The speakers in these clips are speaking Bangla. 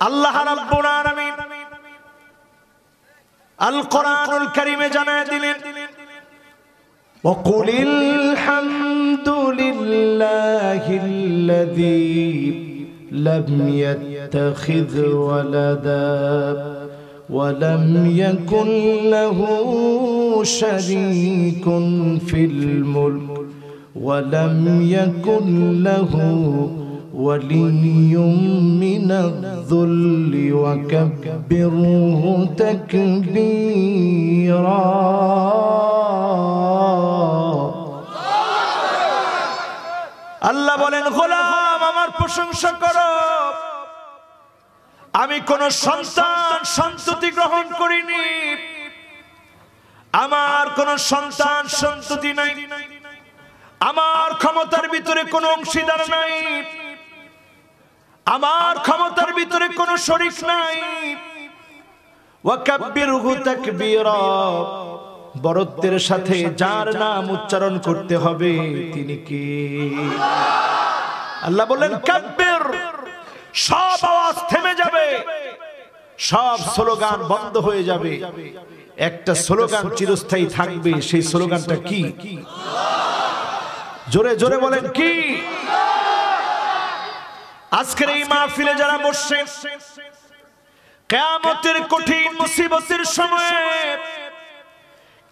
আল্লাহ রাব্বুল আলামিন আল কোরআনুল কারীমে জানায় দিলেন وقل الحمد لله الذي لم يتخذ ولدا ولم يكن له شريك في الملك ولم يكن له ولي من الذل وكبره تكبيرا আল্লাহ বলেন গোলাম আমার প্রশংসা করো আমি কোন সন্তান সন্ততি গ্রহণ করিনি আমার কোন সন্তান সন্ততি নাই আমার ক্ষমতার ভিতরে কোনো অংশীদার নাই আমার ক্ষমতার ভিতরে কোনো শরীক নাই ওয়াকাব্বিরহু তাকবীরা বড়ত্বের সাথে যার নাম উচ্চারণ করতে হবে তিনি কে আল্লাহ বলেন কাব্বির সব আওয়াজ থেমে যাবে সব স্লোগান বন্ধ হয়ে যাবে একটা স্লোগান চিরস্থায়ী থাকবে সেই স্লোগানটা কি জোরে জোরে বলেন কি আজকের এই মাহফিলে যারা বসছেন কিয়ামতের কঠিন মুসিবতের সময়ে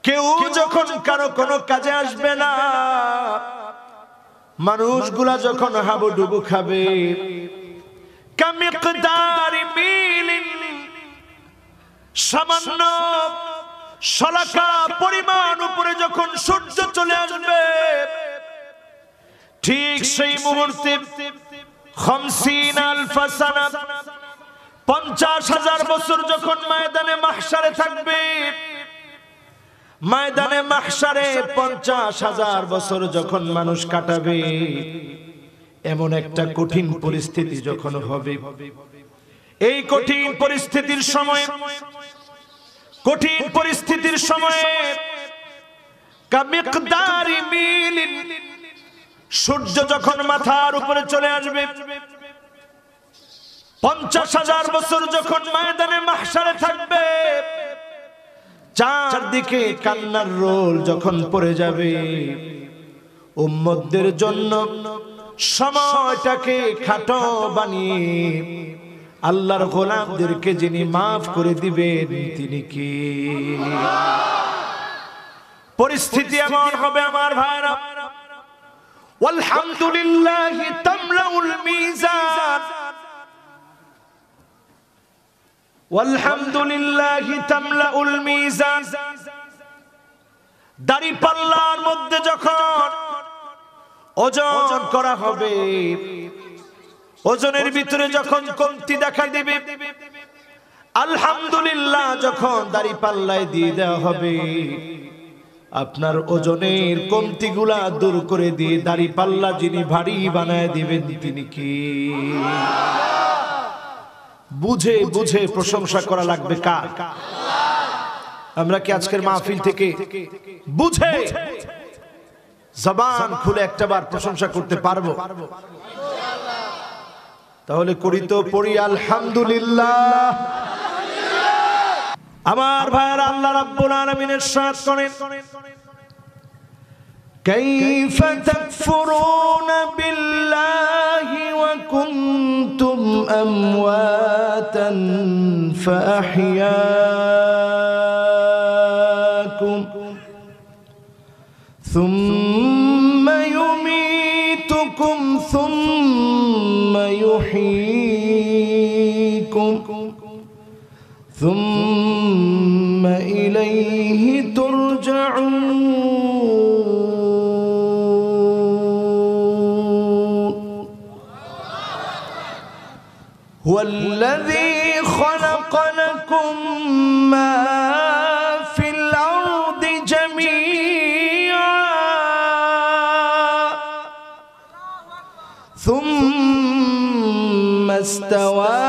কেউ যখন কারো কোনো কাজে আসবে না মানুষগুলা যখন হাবুডুবু খাবে কামিকদারি মিলিন সামান্য শলাকা পরিমাণ উপরে যখন সূর্য চলে আসবে ঠিক সেই মুহূর্তে 50,000 সানা 50,000 বছর যখন ময়দানে মাহশারে থাকবে ময়দানে মাহশারে 50,000 বছর যখন মানুষ কাটাবে এমন একটা কঠিন পরিস্থিতি যখন হবে এই কঠিন পরিস্থিতির সময়ে কামিকদারি মিলিন সূর্য যখন মাথার উপরে চলে আসবে 50,000 বছর যখন ময়দানে মাহশারে থাকবে চারদিকে কান্নার রোল যখন পড়ে যাবে উম্মতদের জন্য সময়টাকে খাটো বানিয়ে আল্লাহর গোলামদেরকে যিনি মাফ করে দিবেন তিনি কি পরিস্থিতি এমন হবে আমার ভাইরা আলহামদুলিল্লাহি তামলাউল মিজান ওয়ালহামদুলিল্লাহি তামলাউল মিজান দাড়ি পাল্লার মধ্যে যখন ওজন করা হবে ওজনের ভিতরে যখন কমতি দেখা দিবে আলহামদুলিল্লাহ যখন দাড়ি পাল্লায় দিয়ে দেওয়া হবে আপনার ওজনের কমতিগুলা দূর করে দিয়ে দাড়ি পাল্লা যিনি ভারী বানায় দিবেন তিনি কি বুঝে বুঝে প্রশংসা করা লাগবে কার আমরা কি আজকের মাহফিল থেকে বুঝে জবান খুলে একটাবার প্রশংসা করতে পারবো তাহলে করি তো পড়ি আলহামদুলিল্লাহ আমার ভাইরা আল্লাহ রাব্বুল আলামিনের সাথ করেন কাইফা তাকফুরুনা বিল্লাহি ওয়া কুনতুম আমওয়াতান ফাআহইয়াকুম সুম্মা ইউমীতুকুম সুম্মা ইউহয়ীকুম ثم إليه ترجعون هو الذي خلق لكم ما في الأرض جميعا ثم استوى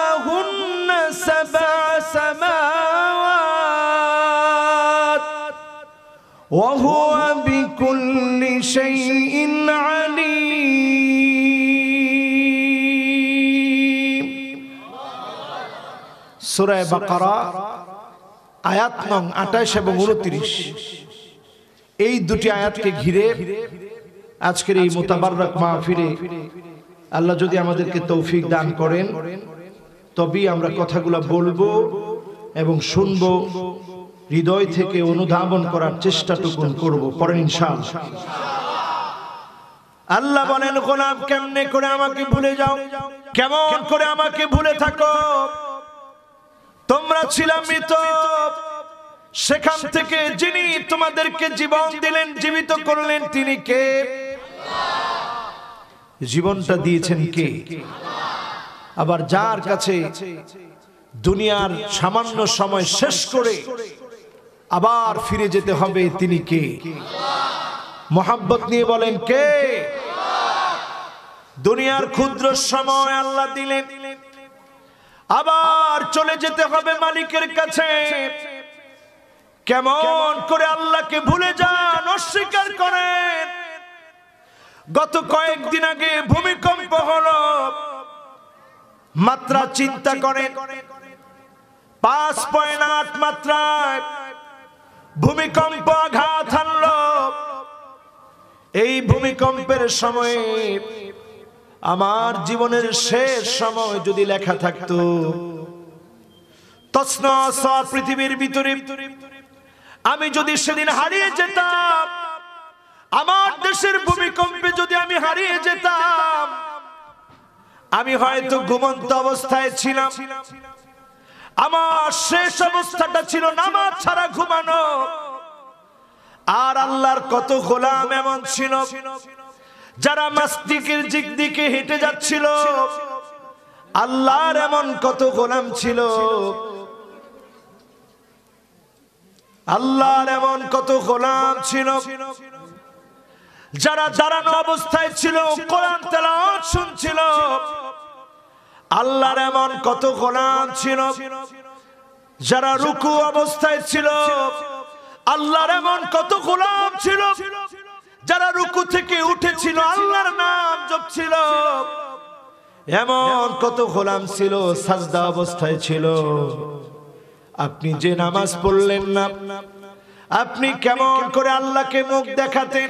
فسواهن 7 سماوات ওয়া হুয়া বিকুল্লি শাইইন আলীম। সূরা বাকারা আয়াত নং 28 এবং 29, এই দুটি আয়াতকে ঘিরে আজকের এই মুতাবাররক মাহফিলে আল্লাহ যদি আমাদেরকে তৌফিক দান করেন তবেই আমরা কথাগুলো বলবো এবং শুনবো, হৃদয় থেকে অনুধাবন করার চেষ্টাটুকু করব। পড়েন ইনশাআল্লাহ। আল্লাহ বলেন, গোলাম কেমনে করে আমাকে ভুলে যাও, কেমন করে আমাকে ভুলে থাকো? তোমরা ছিলাম মৃত, সেখান থেকে যিনি তোমাদেরকে জীবন দিলেন, জীবিত করলেন, তিনি কে? জীবনটা দিয়েছেন কে? আবার যার কাছে দুনিয়ার সামান্য সময় শেষ করে আবার ফিরে যেতে হবে, তিনি কে? মোহাব্বত নিয়ে বলেন কে? দুনিয়ার ক্ষুদ্র সময় আল্লাহ দিলেন, আবার চলে যেতে হবে মালিকের কাছে। কেমন করে আল্লাহকে ভুলে যান, অস্বীকার করেন? গত কয়েকদিন আগে ভূমিকম্প হলো, মাত্রা চিন্তা করেন, 5.8 মাত্রায় ভূমিকম্প আঘাত হানলো। এই ভূমিকম্পের সময়ে আমার জীবনের শেষ সময় যদি লেখা থাকতো, তছনছ পৃথিবীর ভিতরে আমি যদি সেদিন হারিয়ে যেতাম, আমার দেশের ভূমিকম্পে যদি আমি হারিয়ে যেতাম, আমি হয়তো ঘুমন্ত অবস্থায় ছিলাম। আমার শেষ অবস্থাটা ছিল নামাজ ছাড়া ঘুমানো। আর আল্লাহর কত গোলাম এমন ছিল যারা মাসজিদের দিকে হেঁটে যাচ্ছিল। আল্লাহর এমন কত গোলাম ছিল, আল্লাহর এমন কত গোলাম ছিল যারা দাঁড়ানো অবস্থায় ছিল, কোরআন তেলাওয়াত শুনছিল। আল্লাহর এমন কত গোলাম ছিল যারা রুকু অবস্থায় ছিল। আল্লাহর এমন কত গোলাম ছিল যারা রুকু থেকে উঠেছিল, আল্লাহর নাম জপছিল। এমন কত গোলাম ছিল সাজদা অবস্থায় ছিল। আপনি যে নামাজ পড়লেন না, আপনি কেমন করে আল্লাহকে মুখ দেখাতেন?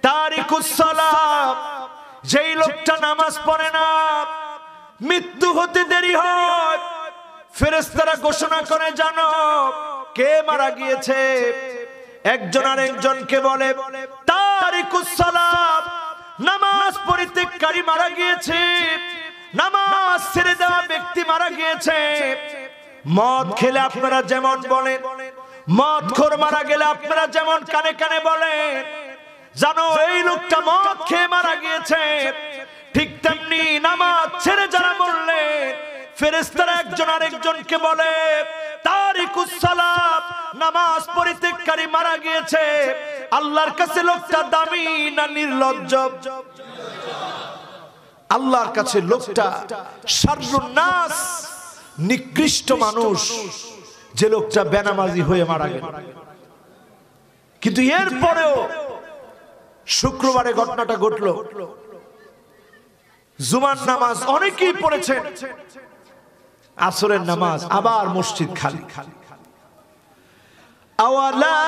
তারিকুস সালাত, যেই লোকটা নামাজ পড়ে না, মৃত্যু হতে দেরি হয়, ফেরেশতারা ঘোষণা করে, জানো কে মারা গিয়েছে? একজন আর একজনকে বলে তারিকুস সালাত, নামাজ পরিত্যাগকারী মারা গিয়েছে, নামাজ ছেড়ে দেওয়া ব্যক্তি মারা গিয়েছে। মদ খেলে আপনারা যেমন বলেন, মদখোর মারা গেলে আপনারা যেমন কানে কানে বলেন, জানো এই লোকটা মদ খেয়ে মারা গিয়েছে, ঠিক তেমনি নামাজ ছেড়ে যারা বললেন, ফেরেশতারা একজন আরেকজনকে বলে তারিকুস সালাত, নামাজ পরিত্যাগকারী মারা গিয়েছে। আল্লাহর কাছে লোকটা দামি না নির্লজ্জ? আল্লাহর কাছে লোকটা শাররুন নাস, নিকৃষ্ট মানুষ, যে লোকটা বেনামাজি হয়ে মারা গেল। কিন্তু এরপরেও শুক্রবারে ঘটনাটা ঘটলো, জুমার নামাজ অনেকেই পড়েছেন, আসরের নামাজ আবার মসজিদ খালি। আওয়ালা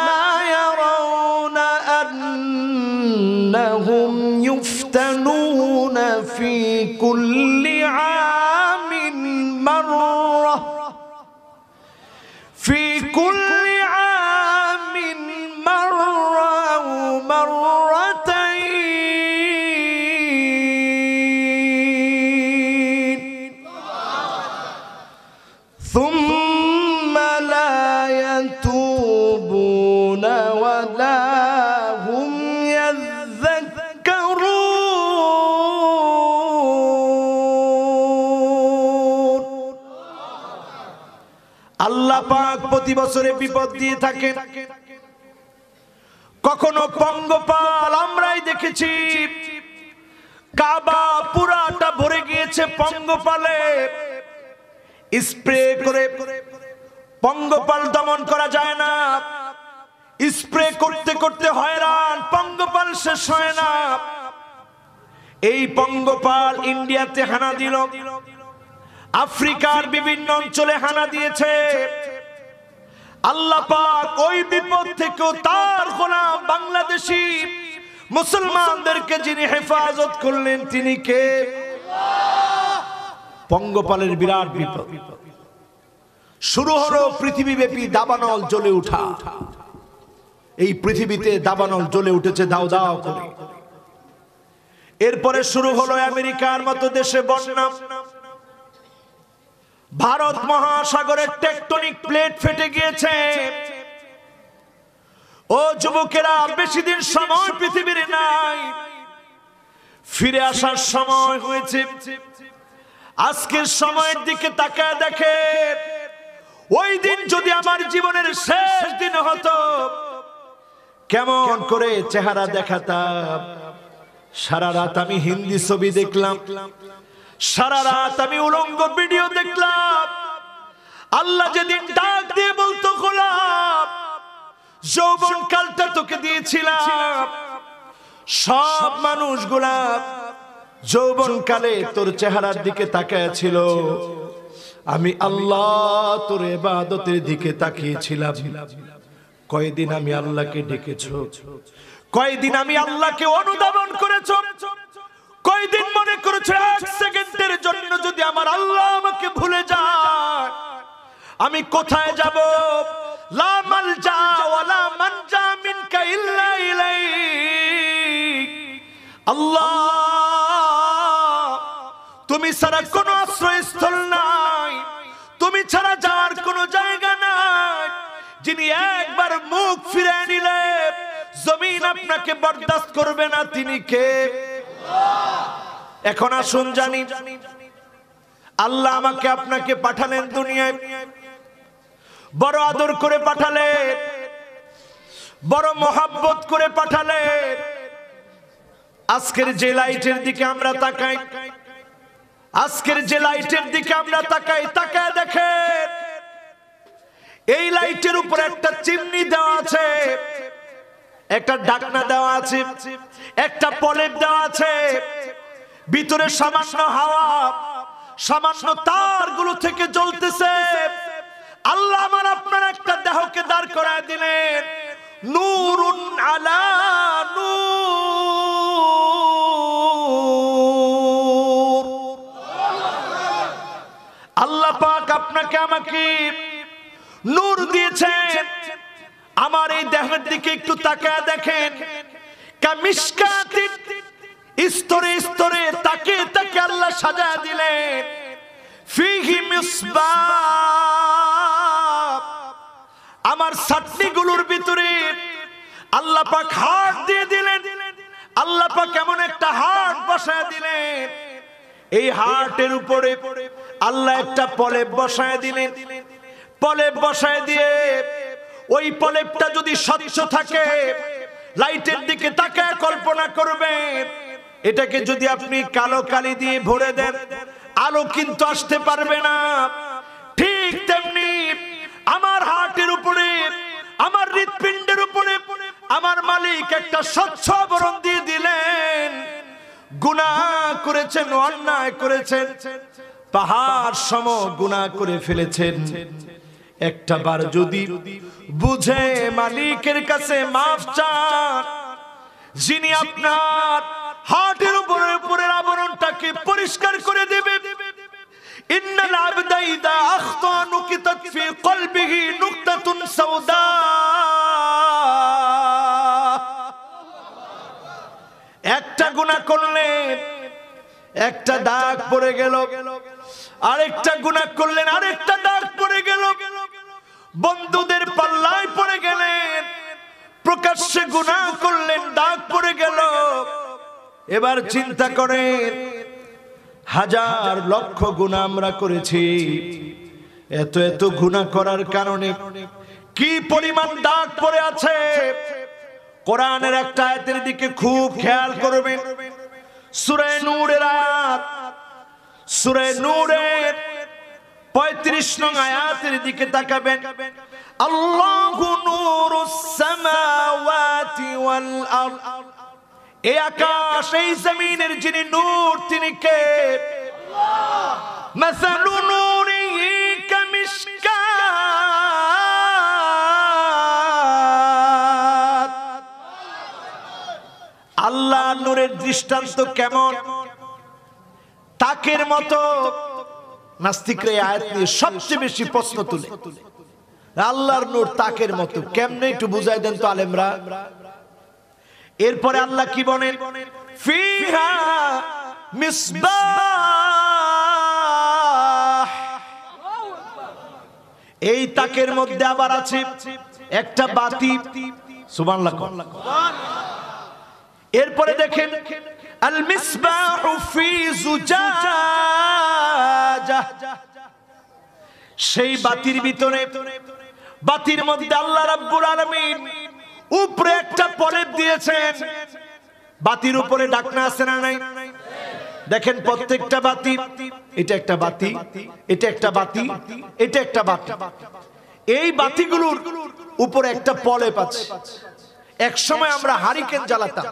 ইয়ারাউনা আন্নাহুম ইফতানুনা ফি কুল্লি আমিন মাররা, ফি কুল্লি আমিন মাররা আও মাররাতাইন ثم لا يتوبون ولا هم يذكرون। আল্লাহ পাক প্রতি বছরে বিপদ দিয়ে থাকেন। কখনো পঙ্গপাল আমরাই দেখেছি, কাবা পুরাটা ভরে গিয়েছে পঙ্গপালে। স্প্রে করে পঙ্গপাল দমন করা যায় না, স্প্রে করতে করতে হয়রান, পঙ্গপাল শেষ হয় না। এই পঙ্গপাল ইন্ডিয়াতে হানা দিল, আফ্রিকার বিভিন্ন অঞ্চলে হানা দিয়েছে। আল্লাহ পাক ওই বিপদ থেকেও তার গোলাম বাংলাদেশি মুসলমানদেরকে যিনি হেফাজত করলেন তিনি কে? পঙ্গপালের বিরাট বিপদ শুরু হলো, পৃথিবীব্যাপী দাবানল জ্বলে ওঠা। এই পৃথিবীতে দাবানল জ্বলে উঠেছে দাও দাও করে। এরপরে শুরু হলো আমেরিকার মতো দেশে বন্যা। ভারত মহাসাগরের টেকটনিক প্লেট ফেটে গিয়েছে। ও যুবকেরা, বেশি দিন সময় পৃথিবীর নাই, ফিরে আসার সময় হয়েছে। আজকের সময়ের দিকে তাকায় দেখে, ওই দিন যদি আমার জীবনের শেষ দিন হতো, কেমন করে চেহারা দেখাতাম। সারা রাত আমি হিন্দি ছবি দেখলাম, সারা রাত আমি উলঙ্গ ভিডিও দেখলাম। আল্লাহ যেদিন ডাক দিয়ে বলতো, গোলাম যৌবন কালটা তোকে দিয়েছিলাম, সব মানুষগুলা যৌবন কালে তোর চেহারার দিকে তাকায় ছিল, আমি আল্লাহ তোর ইবাদতের দিকে তাকিয়েছিলাম। কয়দিন আমি আল্লাহকে ডেকেছো, কয়দিন আমি আল্লাহকে অনুধাবন করেছো, কয়দিন মনে করেছো এক সেকেন্ডের জন্য যদি আমার আল্লাহ আমাকে ভুলে যায় আমি কোথায় যাব? লা মালজা ওয়ালা মানজা মিনকা ইল্লা ইলাইক। আল্লাহ, তুমি ছাড়া কোনো আশ্রয়স্থল নাই, তুমি ছাড়া যাওয়ার কোনো জায়গা নাই। যিনি একবার মুখ ফিরে নিলে জমিন আপনাকে বরদাস্ত করবে না, তিনি কে? এখন আসুন জানি, আল্লাহ আমাকে আপনাকে পাঠালেন দুনিয়ায়, বড় আদর করে পাঠালেন, বড় মহব্বত করে পাঠালেন। আজকের যে লাইটের দিকে আমরা তাকাই, আজকের যে লাইটের দিকে আমরা তাকাই, তাকায় দেখেন এই লাইটের উপর একটা চিমনি দেওয়া আছে, একটা ঢাকনা দেওয়া আছে, একটা প্রলেপ দেওয়া আছে। ভিতরে সামান্য হাওয়া, সামান্য তারগুলো থেকে জ্বলতেছে। আল্লাহ আমার আপনার একটা দেহকে দাঁড় করায় দিলেন, নূরুন আলা নূর। আল্লাহ পাক আপনাকে আমাকে নূর দিয়েছেন। আমার এই দেহের দিকে একটু তাকায় দেখেন, কামিশকাতিন, স্তরে স্তরে তাকে তাকে আল্লাহ সাজায় দিলেন। ফিহি মিসবাহ, আমার চাটনিগুলোর ভিতরে আল্লাহ পাক হাড় দিয়ে দিলেন। আল্লাহ পাক এমন একটা হাড় বসায় দিলেন, এই হাড়ের উপরে আল্লাহ একটা প্রলেপ বসায় দিলেন। প্রলেপ বসায় দিয়ে ওই প্রলেপটা যদি স্বচ্ছ থাকে, লাইটের দিকে তাকায় কল্পনা করবেন, এটাকে যদি আপনি কালো কালি দিয়ে ভরে দেন, আলো কিন্তু আসতে পারবে না। ঠিক তেমনি আমার হার্টের উপরে, আমার হৃৎপিণ্ডের উপরে আমার মালিক একটা স্বচ্ছ আবরণ দিয়ে দিলেন। গুনাহ করেছেন, অন্যায় করেছেন, পাহাড় সম গুনাহ করে ফেলেছেন, একটা বার যদি বুঝে মালিকের কাছে মাফ চান, যিনি আপনার হার্টের উপরের আবরণটাকে পরিষ্কার করে দেবে। ইন্নাল আবদা ইযা আখতা নুকিতাত ফি কলবিহি নুকতাতুন সাওদা। একটা গুনাহ করলেন, একটা দাগ পড়ে গেল, আরেকটা গুনাহ করলেন, আরেকটা দাগ পড়ে গেল। বন্ধুদের পাল্লায় পড়ে গেলেন, প্রকাশ্যে গুনাহ করলেন, দাগ পড়ে গেল। এবার চিন্তা করেন, হাজার লক্ষ গুনাহ আমরা করেছি, এত এত গুনাহ করার কারণে কি পরিমাণ দাগ পড়ে আছে। কোরআনের একটা আয়াতের দিকে খুব খেয়াল করবেন, সূরা নূরের আয়াত, সূরা নূরের 35 নং আয়াতের দিকে তাকাবেন। আল্লাহু নূরুস সামাওয়াতি সামাওয়াতি ওয়াল আরদ, এই আকাশ এই জমিনের যিনি নূর তিনি কে? আল্লাহ। মাসালু নূরিহি কামিশকাত, আল্লাহর নূরের দৃষ্টান্ত কেমন? তাকের মতো। নাস্তিকরা এই আয়াত নিয়ে সবচেয়ে বেশি প্রশ্ন তুলে। আল্লাহর নূর তাকের মতো কেমনে, একটু বুঝাই দেন তো আলেমরা। এরপরে আল্লাহ কি বলেন? ফিহা মিসবাহ, এই তাকের মধ্যে আবার আছে একটা বাতি। সুবহানাল্লাহ। এরপরে দেখেন আল মিসবাহু ফি জুজাজা, সেই বাতির ভিতরে, বাতির মধ্যে আল্লাহ রাব্বুল আলামিন উপরে একটা প্রলেপ দিয়েছেন। বাতির উপরে ঢাকনা আছে না নাই? দেখেন প্রত্যেকটা বাতি, এটা একটা বাতি, এটা একটা বাতি, এটা একটা বাতি, এই বাতিগুলোর উপরে একটা প্রলেপ আছে। এক সময় আমরা হারিকেন জ্বালাতাম,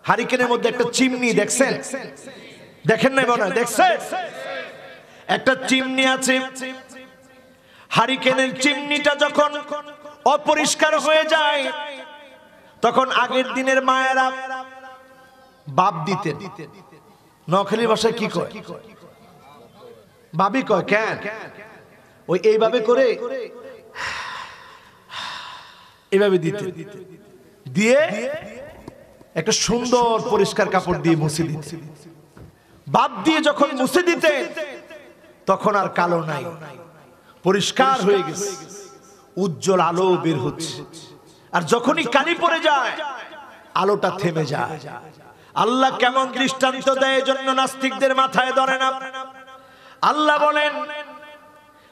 হারিকেনের মধ্যে একটা চিমনি, দেখছেন? দেখেন নাই মনে হয়? দেখছেন? একটা চিমনি আছে। হারিকেনের চিমনিটা যখন অপরিষ্কার হয়ে যায় তখন আগের দিনের মায়েরা বাপ দিতেন। নোয়াখালী ভাষায় কি কয়? বাবি কয়। কেন? ওই এইভাবে করে এইভাবে দিতে দিয়ে একটা সুন্দর পরিষ্কার কাপড় দিয়ে মুছে দিতে। বাপ দিয়ে যখন মুছে দিতে তখন আর কালো নাই, পরিষ্কার হয়ে গেছে, উজ্জ্বল আলো বের হচ্ছে। আর যখনই কালি পড়ে যায় আলোটা থেমে যায়। আল্লাহ কেমন দৃষ্টান্ত দেয়, এজন্য নাস্তিকদের মাথায় ধরে না। আল্লাহ বলেন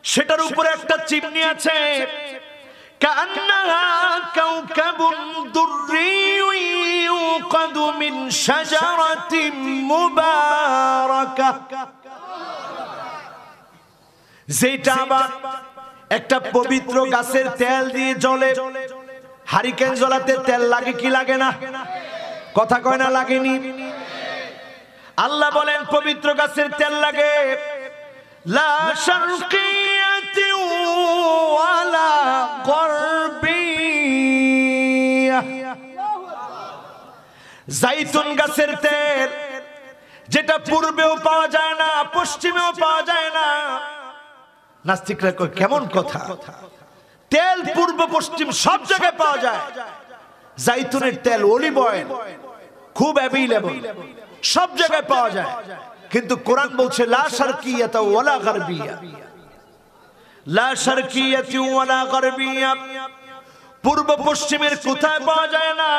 সেটার উপরে একটা চিমনি আছে, কান্নাহা কাওকাবুন দুররিয়্যুন ইউকাদু মিন শাজারাতিন মুবারাকাহ, যেটা আবার একটা পবিত্র গাছের তেল দিয়ে জ্বলে। হারিকেন জ্বলাতে তেল লাগে কি লাগে না? কথা কয় না লাগেনি? আল্লাহ বলেন পবিত্র গাছের তেল লাগে। লা শারকিয়াতি ওয়ালা গরবিয়া, জাইতুন গাছের তেল যেটা পূর্বেও পাওয়া যায় না, পশ্চিমেও পাওয়া যায় না। নাস্তিকরা কয় কেমন কথা? তেল পূর্ব পশ্চিম সব জায়গায় পাওয়া যায়। জাইতুনের তেল, অলিভ অয়েল খুব অ্যাভেলেবল, সব জায়গায় পাওয়া যায়। কিন্তু কোরআন বলছে লা শারকিয়াতা ওয়ালা গারবিয়া, লা শারকিয়াতি ওয়ালা গারবিয়া, পূর্ব পশ্চিমের কোথায় পাওয়া যায় না।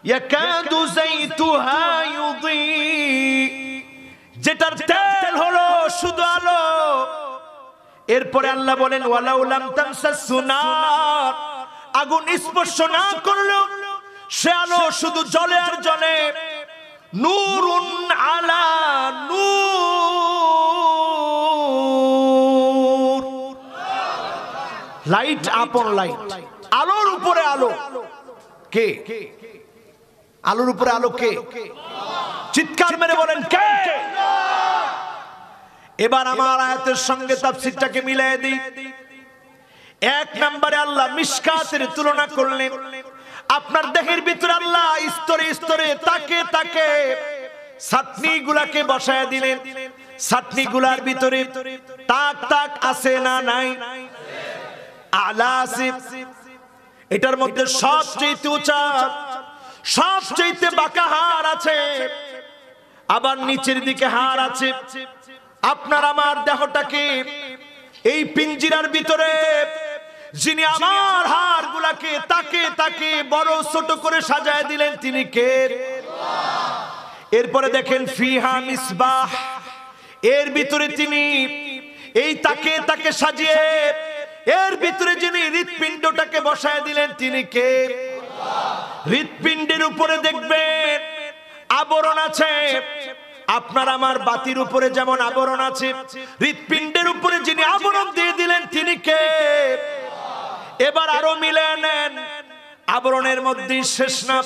ইয়াকাদু যাইতুহা ইউদি, যেটার তেল হলো শুধু আলো। এরপরে আল্লাহ বলেন ওয়ালাউ লাম তামসাসু নার, আগুন স্পর্শ না করলেও সে আলো শুধু জ্বলে আর জ্বলে। নূরুন আলা নূর, লাইট আপন লাইট, আলোর উপরে আলো। কে? আলোর উপরে আলো কে? চিৎকার মেরে বলেন কে? এবার আমার আয়াতের সঙ্গে তাফসীরটাকে মিলিয়ে দিই। এক নম্বরে আল্লাহ মিশকাতের তুলনা করলেন। আপনার দেহের ভিতরে আল্লাহ স্তরে স্তরে তাকে তাকে ছাতনি গুলাকে বসায় দিলেন। ছাতনি গুলার ভিতরে তাক তাক আছে না নাই? আলা আছে। এটার মধ্যে সবচেয়ে উঁচা, সবচেয়ে বাঁকা হাড় আছে, আবার নিচের দিকে হাড় আছে। আপনার আমার দেহটাকে এই পিঞ্জিরার ভিতরে যিনি আমার হাড় গুলাকে তাকে তাকে বড় ছোট করে সাজায় দিলেন তিনি কে? এরপরে দেখেন ফিহা মিসবাহ, এর ভিতরে তিনি এই তাকে তাকে সাজিয়ে এর ভিতরে যিনি হৃৎপিণ্ডটাকে বসায় দিলেন তিনি কে? হৃৎপিণ্ডের উপরে দেখবেন আবরণ আছে। আপনার আমার বাতির উপরে যেমন আবরণ আছে, হৃৎপিণ্ডের উপরে যিনি আবরণ দিয়ে দিলেন তিনি কে? এবার আরো মিলে নেন, আবরণের মধ্যে শেষ না।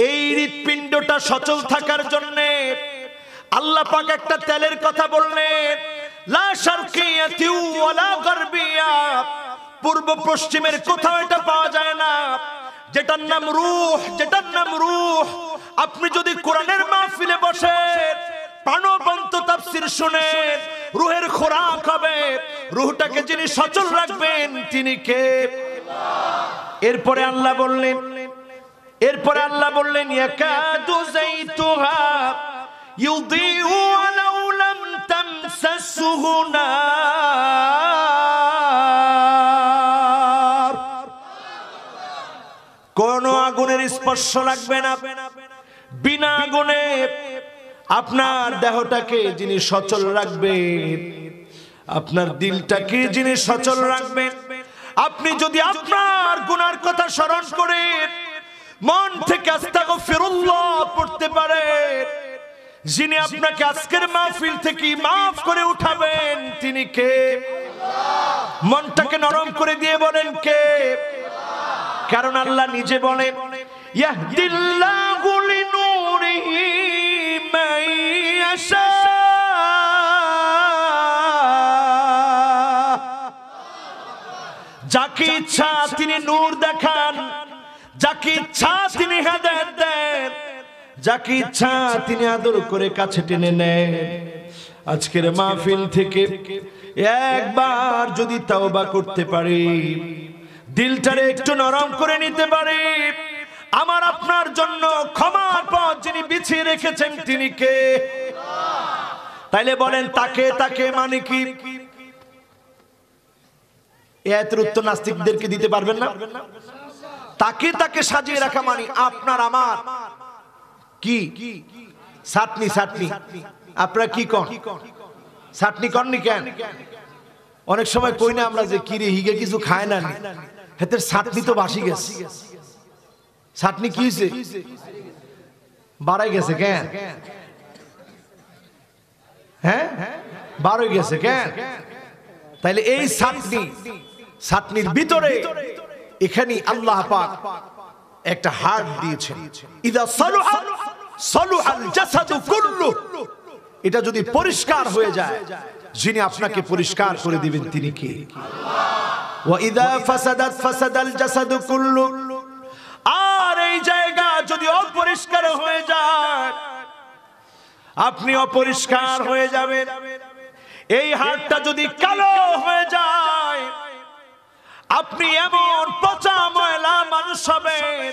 এই হৃৎপিণ্ডটা সচল থাকার জন্য আল্লাহ পাক একটা তেলের কথা বললেন, লা শারকিয়াতি ওয়ালা গারবিয়া, পূর্ব পশ্চিমের কোথাও এটা পাওয়া যায় না, যেটার নাম রূহ, যেটার নাম রূহ। আপনি যদি কোরআনের মাহফিলে বসেন, প্রাণবন্ত তাফসীর শুনেন, রূহের খোরাক হবে। রূহটাকে যিনি সচল রাখবেন তিনি কে? এরপরে আল্লাহ বললেন ইয়াকাদু যাইতুহা ইউদিউ ওয়ালাউ লাম তামসাসহু নার, কোন আগুনের স্পর্শ লাগবে না। বিনা আগুনে আপনার দেহটাকে যিনি সচল রাখবেন, আপনার দিলটাকে যিনি সচল রাখবেন, আপনি যদি আপনার গুনার কথা স্মরণ করে মন থেকে আস্তাগফিরুল্লাহ পড়তে পারেন, যিনি আপনাকে আজকের মাহফিল থেকে মাফ করে উঠাবেন তিনি কে? মনটাকে নরম করে দিয়ে বলেন কে? কারণ আল্লাহ নিজে বলেন, ইয়াহদিল্লাহু লিনূরিহি মান ইয়াশা, যাকে ইচ্ছা তিনি নূর দেখান, যাকে ইচ্ছা তিনি হেদায়েত দেন, যাকে ইচ্ছা তিনি আদর করে কাছে টেনে নেন। আজকের মাহফিল থেকে একবার যদি তাওবা করতে পারি, দিলটারে একটু নরম করে নিতে পারি, আমার আপনার জন্য ক্ষমার পথ যিনি বিছিয়ে রেখেছেন তিনি কে? তাইলে বলেন তাকে তাকে মানে কি? এর উত্তর নাস্তিকদেরকে দিতে পারবেন না। তাকে তাকে সাজিয়ে রাখা মানে আপনার আমার কি সাটনি সাটনি। আপনারা কি কন? সাটনি কননি কেন? অনেক সময় কই না আমরা যে কিরে হিগে কিছু খায় না, হেতের সাটনি তো বাসি গেছে। সাটনি কি হয়েছে? বাড়াই গেছে কেন? হ্যাঁ, বাড়াই গেছে কেন? তাইলে এই সাটনির ভিতরে এখানে আল্লাহ পাক একটা হার্ট দিয়েছেন। ইদা সালুহা সালুহাল জাসাদু কুল্লু, এটা যদি পরিষ্কার হয়ে যায়, যিনি আপনাকে পরিষ্কার করে দিবেন তিনি কে? আল্লাহ। ওয়া ইদা ফাসাদাত ফাসাদাল জাসাদু কুল্লু, আর এই জায়গা যদি অপরিষ্কার হয়ে যায়, আপনি অপরিষ্কার হয়ে যাবেন। এই হাড়টা যদি কালো হয়ে যায়, আপনি এমন পচা ময়লা মানুষ হবেন,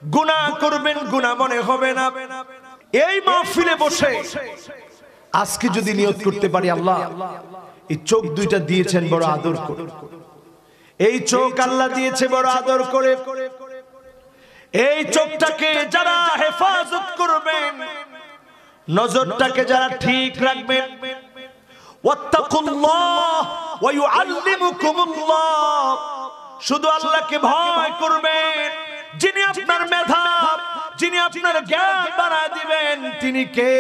গুনাহ করবেন, গুনাহ মনে হবে না। এই মাহফিলে বসে আজকে যদি নিয়ত করতে পারি, আল্লাহ এই চোখ দুইটা দিয়েছেন বড় আদর করে, এই চোখ আল্লাহ দিয়েছে বড় আদর করে, এই চোখটাকে যারা হেফাজত করবেন, নজরটাকে যারা ঠিক রাখবেন, ওয়াত্তাকুল্লাহ ওয়া ইউআল্লিমুকুমুল্লাহ, শুধু আল্লাহকে ভয় করবেন, যিনি আপনার মেধা, যিনি আপনার জ্ঞান বাড়ায় দিবেন তিনি কে?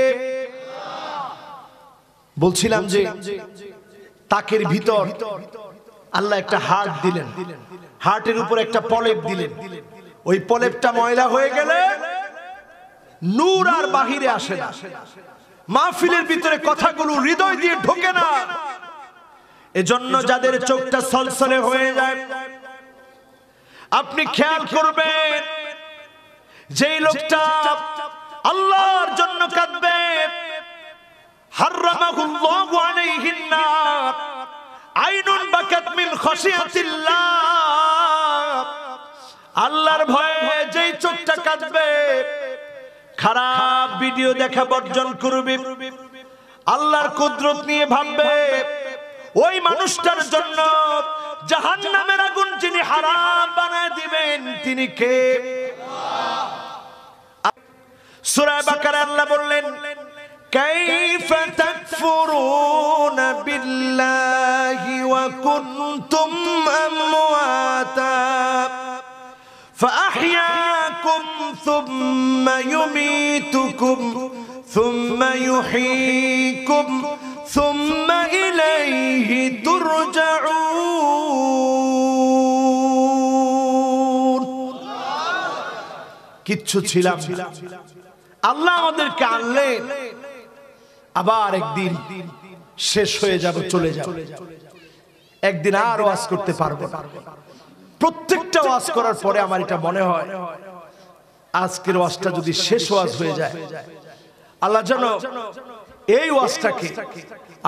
বলছিলাম যে তাকের ভিতর আল্লাহ একটা হার্ট দিলেন, হার্টের উপর একটা পলেপ দিলেন। ওই পলেপটা ময়লা হয়ে গেলে নূর আর বাহিরে আসে না, মাহফিলের ভিতরে কথাগুলো হৃদয় দিয়ে ঢোকে না। এজন্য যাদের চোখটা সলসলে হয়ে যায়, আপনি খেয়াল করবেন, যেই লোকটা আল্লাহর জন্য কাঁদবে, হারামাহুল্লাহু আলাইহিন নার, আইনুন বাকাত মিন খাশিয়াতিল্লাহ, আল্লাহর ভয়ে যেই চোখটা কাঁদবে, খারাপ ভিডিও দেখা বর্জন করবে, আল্লাহর কুদরত নিয়ে ভাববে, ওই মানুষটার জন্য জাহান্নামের আগুন যিনি হারাম বানায় দিবেন তিনি কে? সূরা বাকারা আল্লাহ বললেন, কাইফা তাকফুরুনা বিল্লাহি ওয়া কুনতুম আমওয়াতা فأحياكم ثم يميتكم ثم يحييكم ثم إليه ترجعون। কিচ্ছু ছিলাম না। আল্লাহ আমাদেরকে আনলেন, আবার একদিন শেষ হয়ে যাব, চলে যাব, একদিন আর ওয়াজ করতে পারবো না। প্রত্যেকটা ওয়াজ করার পরে আমার এটা মনে হয়, আজকের ওয়াজটা যদি শেষ ওয়াজ হয়ে যায়, আল্লাহ যেন এই ওয়াজটাকে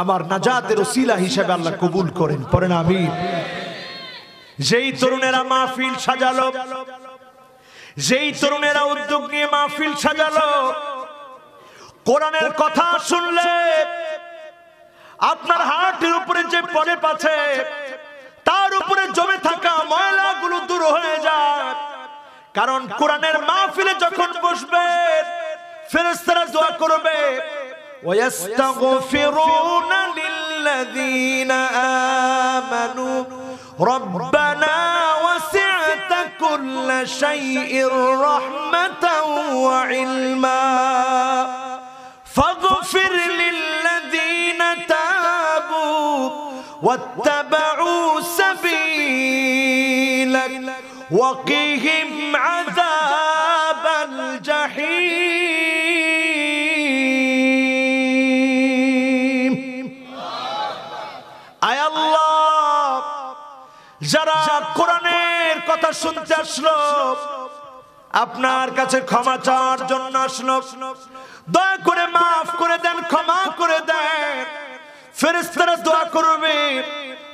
আমার নাজাতের ওসিলা হিসেবে আল্লাহ কবুল করেন। পড়েন আমিন। যেই তরুণেরা মাহফিল সাজালো, যেই তরুণেরা উদ্যোগ নিয়ে মাহফিল সাজালো, কোরআনের কথা শুনলে আপনার হার্টের উপরে যে পড়ে পাচ্ছে তার উপরে জমে থাকা ময়লাগুলো দূর হয়ে যায়। কারণ কোরআনের মাহফিলে যখন বসবে ফেরেশতারা দোয়া করবে, ওয়াস্তাগফিরুনা লিল্লাযীনা আমানু রব্বানা ওয়াসি'তা কুল্লা শাইইন রাহমাতাও ওয়া ইলমা ফাগফির লিল্লাযীনা তাবু ওয়াত্তাবাউ সাবিলাক ওয়াকিহিম আযাবাল জাহিম। আয় আল্লাহ, যারা কোরআনের কথা শুনতে আসলো, আপনার কাছে ক্ষমা চাওয়ার জন্য আসলো, দয়া করে মাফ করে দেন, ক্ষমা করে দেন। ফেরেশতারা দোয়া করবে,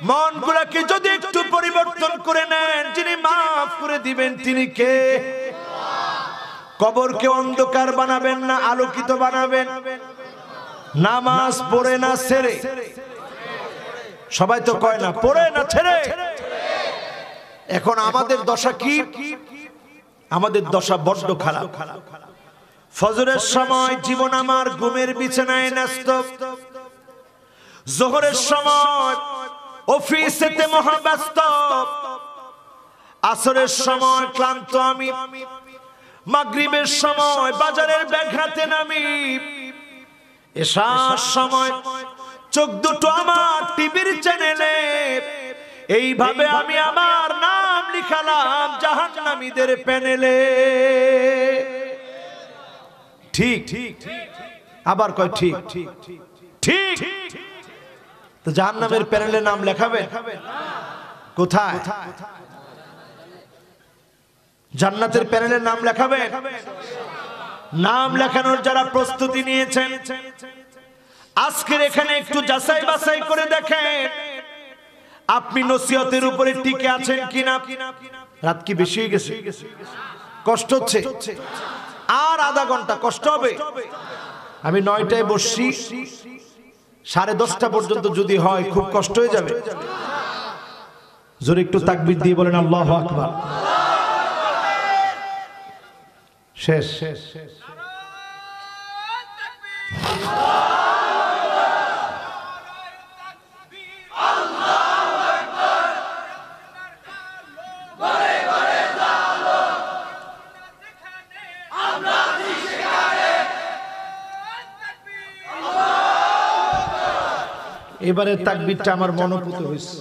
মনগুলোকে যদি একটু পরিবর্তন করে নেন, যিনি মাফ করে দিবেন তিনি কে? কবরকে অন্ধকার বানাবেন না আলোকিত বানাবেন? নামাজ পড়ে না ছেড়ে? সবাই তো কয় না পড়ে না ছেড়ে। এখন আমাদের দশা কি? আমাদের দশা বড্ড খারাপ। ফজরের সময় জীবন আমার ঘুমের বিছানায় ন্যস্ত, যোহরের সময় অফিসেতে মহাব্যস্ত, আসরের সময় ক্লান্ত আমি, মাগরিবের সময় বাজারের ব্যাঘাতে নামি, এশার সময় চোখ দুটো আমার টিভির চ্যানেলে। এইভাবে আমি আমার নাম লিখালাম জাহান্নামীদের প্যানেলে। ঠিক আবার কয় ঠিক ঠিক। তো জাহান্নামের প্যানেলে নাম লেখাবে কোথায়? জান্নাতের প্যানেলে নাম লেখাবে? নাম লেখানোর যারা প্রস্তুতি নিয়েছেন আজকের এখানে একটু যাচাই বাছাই করে দেখেন আপনি নসিহতের উপরে টিকে আছেন কিনা। রাত কি বেশি হয়ে গেছে? কষ্ট হচ্ছে? আর আধা ঘন্টা কষ্ট হবে। আমি 9টায় বসছি, 10:30 পর্যন্ত যদি হয় খুব কষ্ট হয়ে যাবে। জোরে একটু তাকবীর দিয়ে বলেন আল্লাহু আকবার। শেষ। এবারে তাকবীরটা আমার মনোপুত হয়েছে।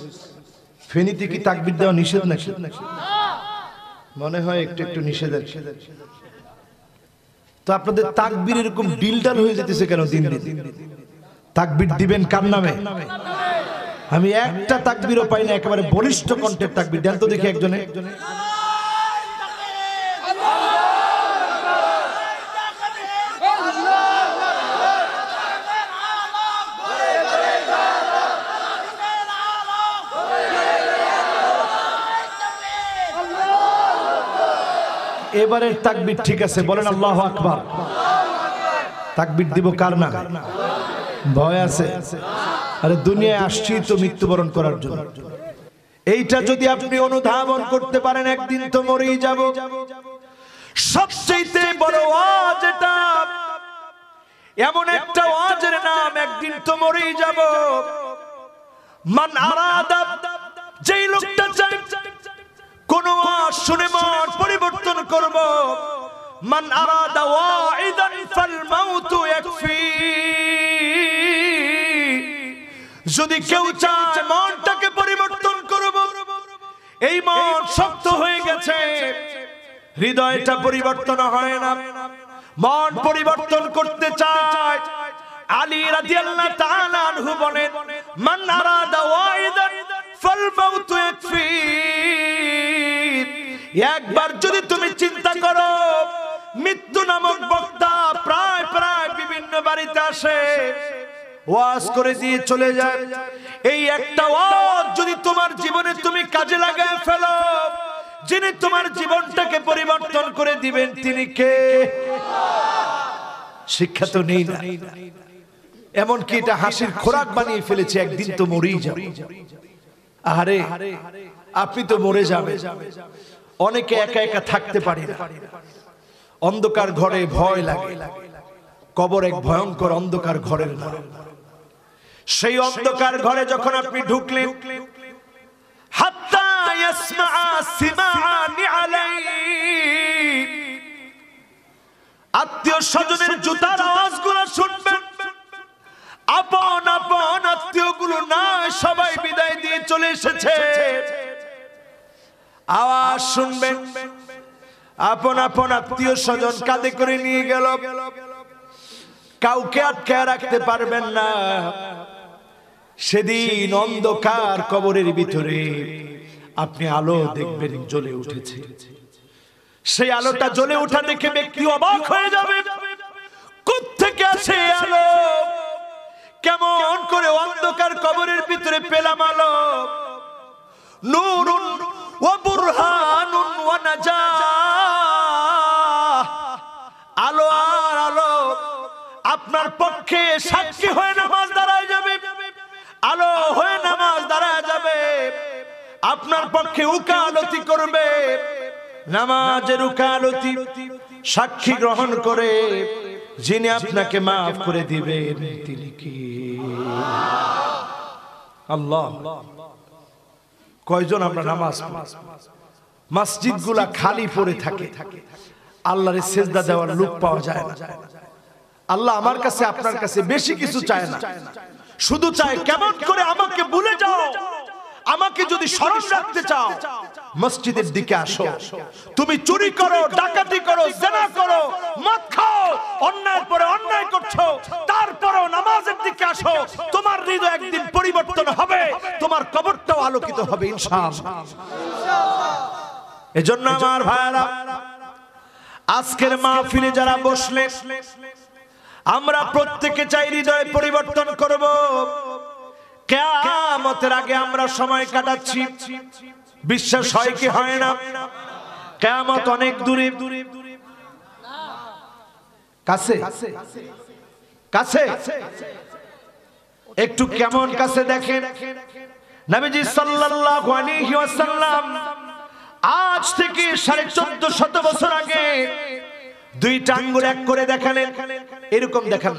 ফেনীতে কি তাকবীর দেওয়া নিষেধ নাকি? মনে হয় একটু একটু নিষেধ আছে। তো আপনাদের তাকবীর এরকম ডিলডাল হয়ে যেতেছে কেন দিন দিন? তাকবীর দিবেন কার নামে? আমি একটা তাকবীরও পাই না একেবারে বলিষ্ঠ কণ্ঠের তাকবীর। দেন তো দেখি একজনে। এবারের তাকবীর ঠিক আছে, বলেন আল্লাহু আকবার। তাকবীর দিব কার না? ভয় আছে? আরে দুনিয়ায় আসছি তো মৃত্যুবরণ করার জন্য। এইটা যদি আপনি অনুধাবন করতে পারেন একদিন তো মরেই যাব। সবচেয়ে বড় ওয়াজ এটা, এমন একটা ওয়াজের নাম একদিন তো মরেই যাব। মান আরাদা, যেই লোকটা চায় কোন ওয়াজ শুনে মন পরিবর্তন করব। মান আরাদা ওয়াইদান ফাল মাউতু ইয়াকফি, যদি কেউ চায় মনটাকে পরিবর্তন করব, এই মন শক্ত হয়ে গেছে, হৃদয়টা পরিবর্তন হয় না, মন পরিবর্তন করতে চায়। আলী রাদিয়াল্লাহু তাআলা আনহু বলেন, মান আরাদা ওয়াইদান ফাল মাউতু ইয়াকফি। একবার যদি তুমি চিন্তা করো, মৃত্যু নামক বক্তা প্রায় প্রায় বিভিন্ন বাড়িতে আসে, ওয়াজ করে দিয়ে চলে যায়। এই একটা ওয়াজ যদি তোমার জীবনে তুমি কাজে লাগায় ফেলো, যিনি তোমার জীবনটাকে পরিবর্তন করে দিবেন তিনি কে? শিক্ষা তো নেই না, এমনকি এটা হাসির খোরাক বানিয়ে ফেলেছে, একদিন তো মরেই যাবে। আরে আপনি তো মরে যাবেন। অনেকে একা একা থাকতে পারে না, অন্ধকার ঘরে ভয় লাগে। কবর এক ভয়ঙ্কর অন্ধকার ঘরের নাম। সেই অন্ধকার ঘরে যখন আপনি ঢুকলেন, হাত্তা ইয়াসমা সিমাআনি আলাইহি, আত্মীয় স্বজনের জুতার আওয়াজগুলো শুনবেন। আপন আপন আত্মীয়গুলো না, সবাই বিদায় দিয়ে চলে এসেছে। আওয়াজ শুনবেন, আপন আপন আত্মীয় স্বজন কাঁধে করে নিয়ে গেল। কাউকে আটকে রাখতে পারবেন না। সেদিন অন্ধকার কবরের ভিতরে আপনি আলো দেখবেন জ্বলে উঠেছে। সেই আলোটা জ্বলে ওঠা দেখে ব্যক্তি অবাক হয়ে যাবে, কোত্থেকে আসে আলো? কেমন করে অন্ধকার কবরের ভিতরে পেলাম আলো? নূরুন ওয়া বুরহানুন ওয়া নাজাহ, আলো আর আলো আপনার পক্ষে সাক্ষী হয়ে নামাজ দাঁড়ায় যাবে। আলো হয়ে নামাজ দাঁড়ায় যাবে, আপনার পক্ষে উকালতি করবে। নামাজের উকালতি সাক্ষী গ্রহণ করে যিনি আপনাকে মাফ করে দিবেন তিনি কি? আল্লাহ। কয়জন আমরা নামাজ পড়ি, মসজিদগুলা খালি পড়ে থাকে, আল্লাহর সিজদা দেওয়ার লোক পাওয়া যায় না। আল্লাহ আমার কাছে আপনার কাছে বেশি কিছু চায় না, শুধু চায় কেমন করে আমাকে ভুলে যাও। আমাকে যদি স্মরণ রাখতে চাও, মসজিদের দিকে আসো। তুমি চুরি করো, ডাকাতি করো, জিনা করো, মদ খাও, অন্যায়ের পরে অন্যায় করছো, তারপরও নামাজের দিকে আসো। তোমার হৃদয় একদিন পরিবর্তন হবে, তোমার কবরটাও আলোকিত হবে ইনশাআল্লাহ। এজন্য আমার ভাইরা, আজকের মাহফিলে যারা বসলেন, আমরা প্রত্যেকে চাই হৃদয় পরিবর্তন করব। কিয়ামতের আগে আমরা সময় কাটাচ্ছি, বিশ্বাস হয় কি হয় না? কিয়ামত অনেক দূরে, কাছে কাছে, একটু কেমন কাছে দেখেন। নবীজি সাল্লাল্লাহু আলাইহি ওয়াসাল্লাম আজ থেকে 1450 বছর আগে দুইটা আঙ্গুল এক করে দেখালেন। এরকম দেখান,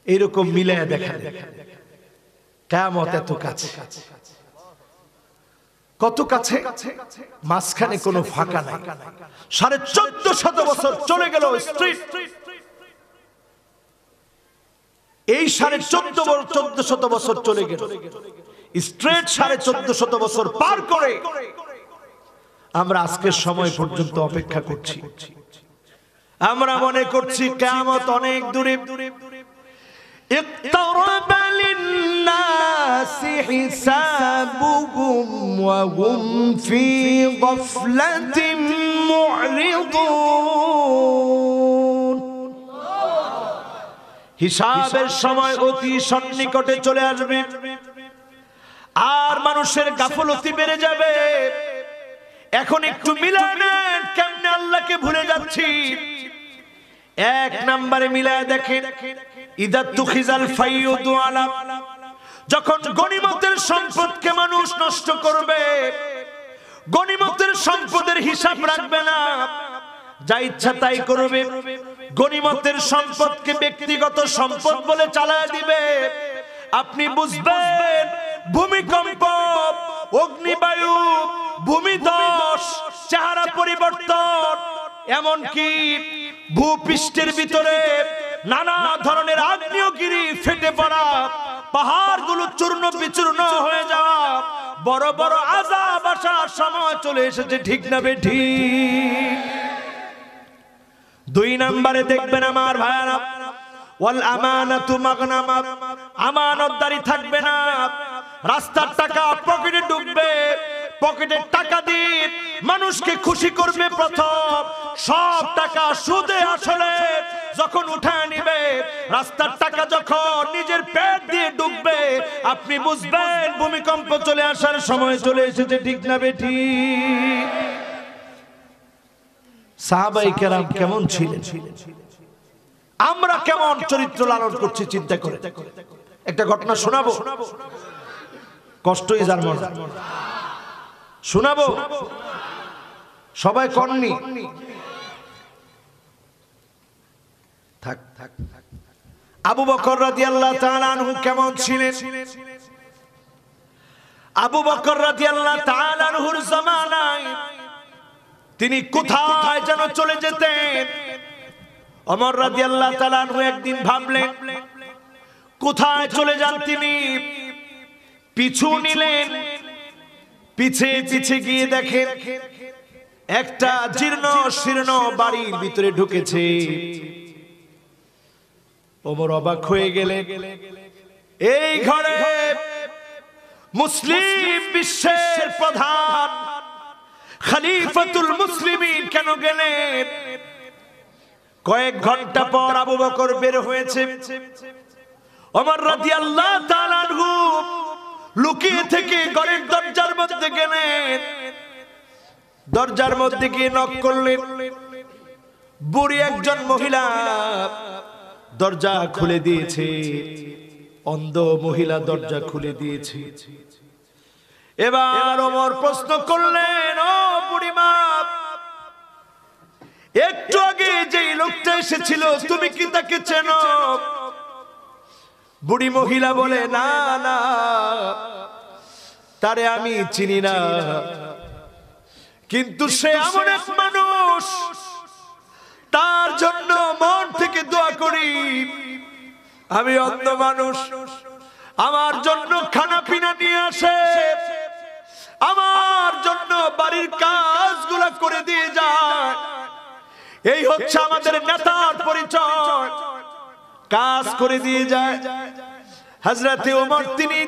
এরকম মিলায়া দেখান। কিয়ামত এত কাছে, কত কাছে, মাঝখানে কোনো ফাঁকা নাই। 1450 বছর চলে গেল স্ট্রিট, এই 1450 বছর চলে গেল স্ট্রেট। 1450 বছর পার করে আমরা আজকের সময় পর্যন্ত অপেক্ষা করছি। আমরা মনে করছি কিয়ামত অনেক দূরে। اقترب للناس حسابهم وهم في غفلة معرضون। হিসাবের সময় অতি সন্নিকটে চলে আসবে, আর মানুষের গাফলতি বেড়ে যাবে। এখন একটু মিলায় নেন, কেমনে আল্লাহকে ভুলে যাচ্ছি। এক নম্বরে মিলায় দেখেন, ইদা তুখিজাল ফাইয়ুদু আলা, যখন গনিমতের সম্পদকে মানুষ নষ্ট করবে, গনিমতের সম্পদের হিসাব রাখবে না, যা ইচ্ছা তাই করবে, গনিমতের সম্পদকে ব্যক্তিগত সম্পদ বলে চালায় দিবে। আপনি বুঝবেন ভূমিকম্প, অগ্নিবায়ু, ভূমিধস, চেহারা পরিবর্তন, এমনকি ভূপৃষ্ঠের ভিতরে নানা ধরনের আগ্নেয়গিরি ফেটে পড়া, পাহাড়গুলো চূর্ণ বিচূর্ণ হয়ে যাওয়া, বড় বড় আযাব আসার সময় চলে এসেছে, ঠিক না বেঠিক? 2 নম্বরে দেখবেন আমার ভাইরা, ওয়াল আমানাতু মাগনামা, আমানতদারি থাকবে না। রাস্তার টাকা পকেটে ঢুকবে, পকেটের টাকা দিয়ে মানুষকে খুশি করবে প্রথম, সব টাকা সুদে আসলে যখন উঠায় নিবে, রাস্তার টাকা যখন নিজের পেট দিয়ে ঢুকবে, আপনি বুঝবেন ভূমিকম্প চলে আসার সময় চলে এসেছে, ঠিক না বেঠিক? সাহাবায়ে কেরাম কেমন ছিলেন, আমরা কেমন চরিত্র লালন করছি চিন্তা করে। একটা ঘটনা শোনাবো, কষ্টই যার মনে, শোনাবো, সবাই কননি, থাক থাক। আবু বকর রাদিয়াল্লাহু তাআলা আনহু কেমন ছিলেন? আবু বকর রাদিয়াল্লাহু তাআলা আনহুর জামানায় তিনি কোথায় যেন চলে যেতেন। ওমর রাদিয়াল্লাহু তাআলা আনহু একদিন ভাবলেন কোথায় চলে যান তিনি, পিছু নিলেন, পিছে পিছে গিয়ে দেখেন একটা জীর্ণ শীর্ণ বাড়ির ভিতরে ঢুকেছে। ওমর অবাক হয়ে গেলেন, এই ঘরে মুসলিম বিশ্বের প্রধান খলিফাতুল মুসলিমিন কেন গেলেন? কয়েক ঘন্টা পর আবু বকর বের হয়েছে। ওমর রাদিয়াল্লাহু তাআলা আনহু লুকিয়ে থেকে ঘরের দরজার মধ্যে গেলেন, দরজার মধ্যে গিয়ে নক করলেন। বুড়ি একজন মহিলা দরজা খুলে দিয়েছে, অন্ধ মহিলা দরজা খুলে দিয়েছে। এবার ওমর প্রশ্ন করলেন, ও বুড়িমা, একটু আগে যে লোকটা এসেছিল তুমি কি তাকে চেনো? বুড়ি মহিলা বলে, না না, তারে আমি চিনি না, কিন্তু সে এমন এক মানুষ, তার জন্য মন থেকে দোয়া করি। আমি অন্ধ মানুষ, আমার জন্য খানা পিনা নিয়ে আসে, আমার জন্য বাড়ির কাজগুলো করে দিয়ে যায়। এই হচ্ছে আমাদের নেতার পরিচয়, কাজ করে দিয়ে যায়। হযরতে ওমর তিনি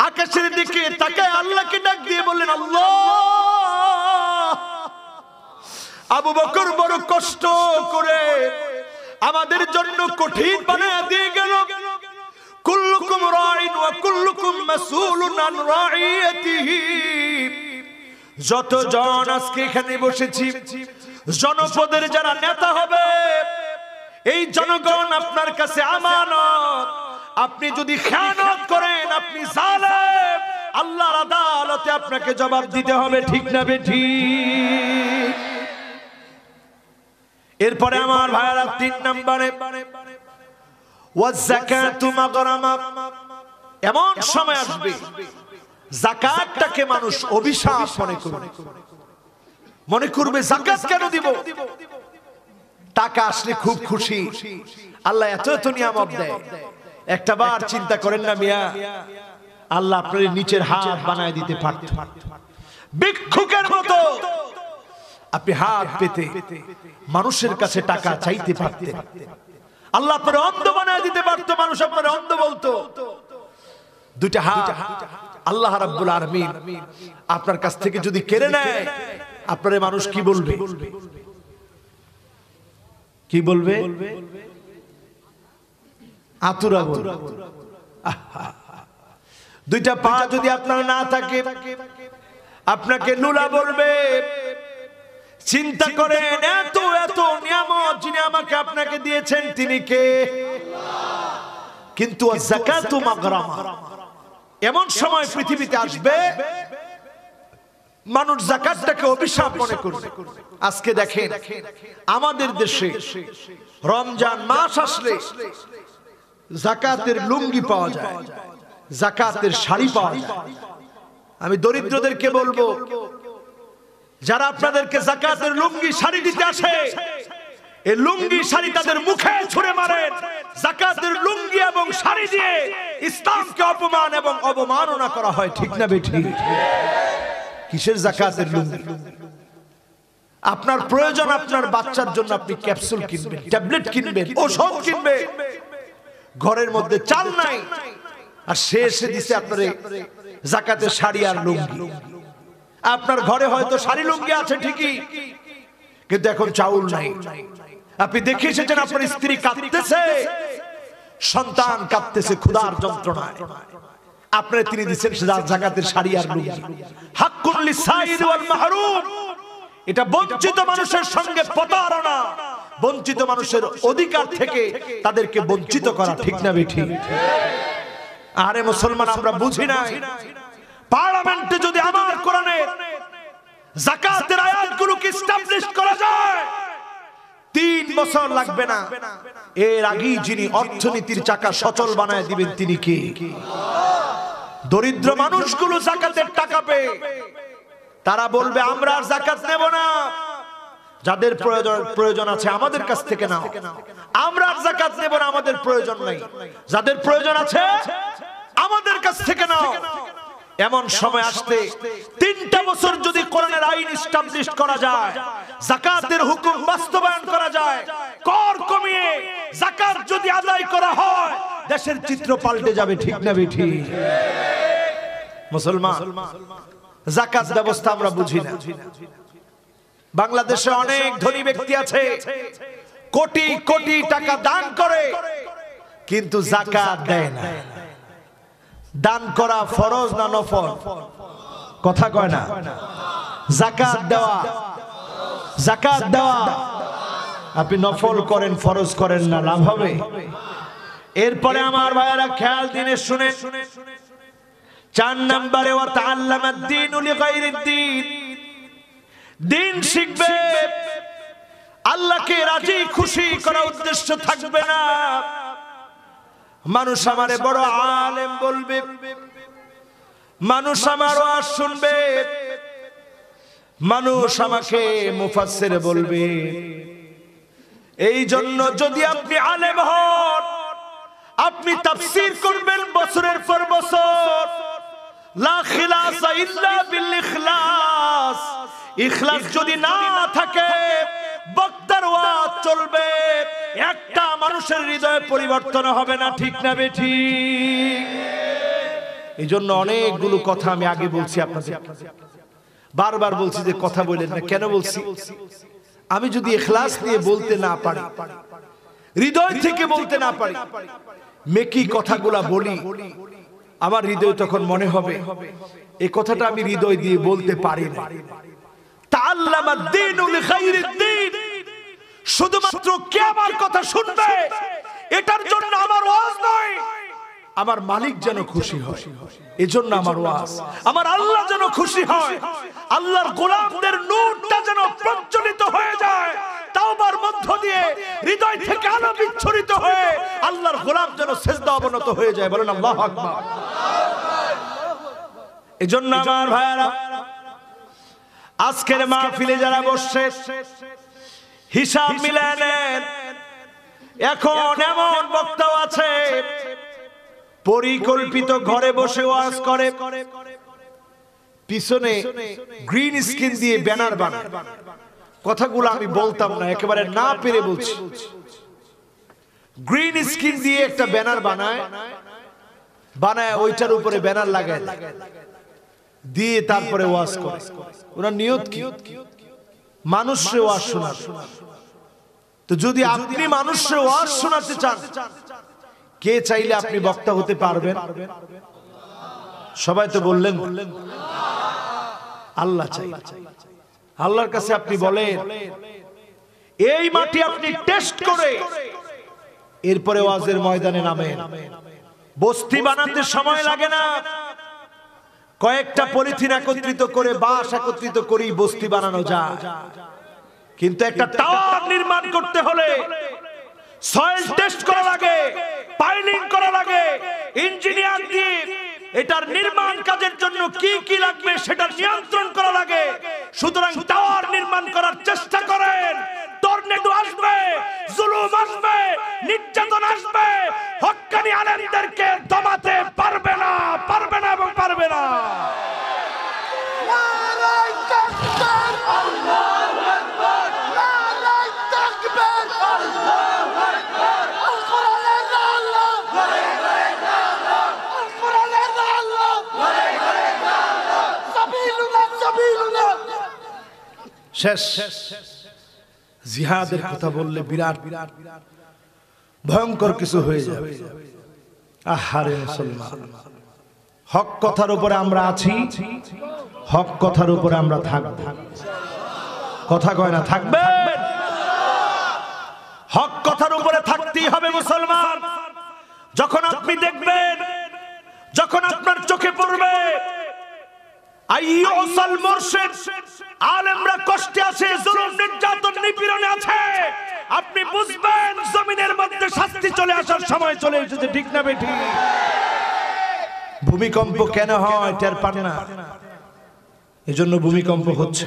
আকাশের দিকে তাকায় আল্লাহকে ডাক দিয়ে বললেন, আল্লাহ, আবু বকর বড় কষ্ট করে আমাদের জন্য কঠিন বানায় দিয়ে গেল। কুল্লুকুম রাইন ওয়া কুল্লুকুম মাসউলুন আন রাইয়াতিহি। যতজন আজকে এখানে বসেছি, জনপদের যারা নেতা হবে, এই জনগণ আপনার কাছে আমানত। আপনি যদি খেয়ানত করেন, আপনি জালেম, আল্লাহর আদালতে আপনাকে জবাব দিতে হবে, ঠিক না বেঠিক? এরপরে আমার ভাইরা 3 নম্বরে ওয়াজ যাকাতু মাগরামা। এমন সময় আসবে যাকাতটাকে মানুষ অভিশাপ মনে করবে, যাকাত কেন দিব? টাকা আসলে খুব খুশি, আল্লাহ এত এত নিয়ামত দেয়। একটা বার চিন্তা করেন না মিয়া, আল্লাহ আপনার নিচের হাত বানায় দিতে পারত, ভিক্ষুকের মতো আপনি হাত পেতে মানুষের কাছে টাকা চাইতে পারতেন। আল্লাহ আপনার অন্ধ বানায় দিতে পারত, মানুষ আপনার অন্ধ বলতো। 2টা হাত আল্লাহ রাব্বুল আলামিন আপনার কাছ থেকে যদি কেড়ে নেয়, আপনারে মানুষ কি বলবে? কি বলবে? আতুরা বলবে। 2টা পা যদি আপনার না থাকে, আপনাকে লুলা বলবে। চিন্তা করেন, এত এত নিয়ামত যিনি আমাকে আপনাকে দিয়েছেন তিনি কে? কিন্তু যাকাতু মাগরামা, এমন সময় পৃথিবীতে আসবে মানুষ যাকাতটাকে অভিশাপ মনে করবে। আজকে দেখেন আমাদের দেশে রমজান মাস আসলে যাকাতের লুঙ্গি পাওয়া যায়, যাকাতের শাড়ি পাওয়া যায়। আমি দরিদ্রদেরকে বলবো, যারা আপনাদেরকে যাকাতের লুঙ্গি শাড়ি দিতে আসে, এই লুঙ্গি শাড়ি তাদের মুখে ছুঁড়ে মারেন। যাকাতের লুঙ্গি এবং শাড়ি দিয়ে ইসলামকে অপমান এবং অবমাননা করা হয়, ঠিক না বেঠিক? কিসের যাকাতের লুঙ্গি? আপনার প্রয়োজন, আপনার বাচ্চার জন্য আপনি ক্যাপসুল কিনবেন, ট্যাবলেট কিনবেন, ওষুধ কিনবেন, ঘরের মধ্যে চাল নাই আর সে এসে দিছে আপনার যাকাতের শাড়ি আর লুঙ্গি। আপনার ঘরে হয়তো শাড়ি লুঙ্গি আছে ঠিকই, কিন্তু এখন চাউল নাই। আপনি দেখে এসেছেন আপনার স্ত্রী কাঁদতেছে, সন্তান কাঁদতেছে ক্ষুধার যন্ত্রণায়, আপনার তিনি দিচ্ছেন যাকাতের শাড়ি আর লুঙ্গি। হাক্কুল লিসাইল ওয়াল মাহরুম, এটা বঞ্চিত মানুষের সঙ্গে প্রতারণা, বঞ্চিত মানুষের অধিকার থেকে তাদেরকে বঞ্চিত করা, ঠিক না বেঠিক? আরে মুসলমান, আমরা বুঝি না পার্লামেন্টে যদি আমার কোরআনের যাকাতের আয়াতগুলোকে এস্টাবলিশ করা যায় 3 বছর লাগবে না। এর আগেই যিনি অর্থনীতির চাকা সচল বানায় দিবেন তিনি কে? দরিদ্র মানুষগুলো যাকাতের টাকা পেয়ে তারা বলবে আমরা আর যাকাত নেব না, যাদের প্রয়োজন আছে আমাদের কাছ থেকে নাও, আমরা আর যাকাত নেব না, আমাদের প্রয়োজন নাই, যাদের প্রয়োজন আছে আমাদের কাছ থেকে নাও। এমন সময় আসতে 3টা বছর যদি কোরআনের আইন এস্টাবলিশ করা যায়, যাকাতের হুকুম বাস্তবায়ন করা যায়, কর কমিয়ে যাকাত যদি আদায় করা হয়, দেশের চিত্র পাল্টে যাবে, ঠিক না বেঠিক? মুসলমান, যাকাত ব্যবস্থা আমরা বুঝি না। বাংলাদেশে অনেক ধনী ব্যক্তি আছে, কোটি কোটি টাকা দান করে কিন্তু যাকাত দেয় না। দান করা ফরজ না নফল? কথা কয় না। যাকাত দেওয়া, যাকাত দেওয়া আপনি নফল করেন, ফরজ করেন না, লাভ হবে? এরপরে আমার ভাইয়েরা খেয়াল দিনে শুনে, 4 নম্বরে ওয়া তাআল্লামাদ দীনু লিগাইরিদ দীন, দিন শিখবে, আল্লাহকে রাজি খুশি করা উদ্দেশ্য থাকবে না। মানুষ আমারে বড় আলেম বলবে, মানুষ আমার ওয়াজ শুনবে, মানুষ আমাকে মুফাসসির বলবে। এই জন্য যদি আপনি আলেম হন, আপনি তাফসীর করবেন বছরের পর বছর, লা খিলাসা ইল্লা বিল ইখলাস, ইখলাস যদি না থাকে বক্তার ওয়াজ চলবে, একটা মানুষের হৃদয়ে পরিবর্তন হবে না, ঠিক না বেঠিক? এই জন্য অনেকগুলো কথা আমি আগে বলছি, আপনাদের বারবার বলছি যে কথা বলেন না। কেন বলছি? আমি যদি ইখলাস নিয়ে বলতে না পারি, হৃদয় থেকে বলতে না পারি, মেকি কথাগুলা বলি, আমার হৃদয় তখন মনে হবে এই কথাটা আমি হৃদয় দিয়ে বলতে পারি না। তাআল্লামাদ দীনু লিগাইরিদ দীন, শুধুমাত্র কে আমার কথা শুনবে এটার জন্য আমার ওয়াজ নয়, আমার মালিক যেন খুশি হয় এজন্য আমার ওয়াজ, আমার আল্লাহ যেন খুশি হয়, আল্লাহর গোলামদের নূরটা যেন প্রজ্বলিত হয়ে যায়, তাওবার মধ্য দিয়ে হৃদয় থেকে আলো বিচ্ছুরিত হয়ে আল্লাহর গোলাম যেন সিজদা অবনত হয়ে যায়। বলেন আল্লাহু আকবার। এজন্য আমার ভাইরা, আজকের মাহফিলে যারা বসছে হিসাব মিলায় নেন। এখন এমন বক্তাও আছে পরিকল্পিত ঘরে বসে ওয়াজ করে, পিছনে গ্রিন স্ক্রিন দিয়ে ব্যানার বানায়। কথাগুলো আমি বলতাম না, একেবারে না পেরে বলছি। গ্রিন স্ক্রিন দিয়ে একটা ব্যানার বানায় ওইটার উপরে ব্যানার লাগায় দিয়ে তারপরে ওয়াজ করে। ওনার নিয়ত কি? মানুষকে ওয়াজ শোনা। তো যদি আপনি মানুষকে ওয়াজ শোনাতে চান, কে চাইলে আপনি বক্তা হতে পারবেন? সবাই তো বললেন আল্লাহ চাই। আল্লাহর কাছে আপনি বলেন, এই মাটি আপনি টেস্ট করে এরপরে ওয়াজের ময়দানে নামেন। বস্তি বানাতে সময় লাগে না, কয়েকটা পলিথিন একত্রিত করে, বাঁশ একত্রিত করি বস্তি বানানো যায়। কিন্তু একটা টাওয়ার নির্মাণ করতে হলে সয়েল টেস্ট করা লাগে, পাইলিং করা লাগে, ইঞ্জিনিয়ার দিয়ে এটার নির্মাণ কাজের জন্য কি কি লাগবে সেটা নিয়ন্ত্রণ করা লাগে। সুতরাং টাওয়ার নির্মাণ করার চেষ্টা করেন, টর্নেডো আসবে, জুলুম আসবে, নির্যাতন আসবে, হক্কানি আলেমদেরকে দমাতে শেষ। জিহাদের কথা বললে বিরাট ভয়ঙ্কর কিছু হয়ে যাবে। আহারে মুসলমান, হক কথার উপরে আমরা আছি, হক কথার উপরে আমরা থাকব। কথা কয় না থাকবে? হক কথার উপরে থাকতেই হবে মুসলমান। যখন আপনি দেখবেন, যখন আপনার চোখে পড়বে আইয়ুসাল মুরশিদ, আলেমরা কষ্টে আছে, জুলুম নির্যাতন নিপীড়নে আছে, আপনি বুঝবেন জমিনের মধ্যে শাস্তি চলে আসার সময় চলে এসেছে। ঠিক না বেঠিক? ভূমিকম্প কেন হয় টের পান না, এজন্য ভূমিকম্প হচ্ছে।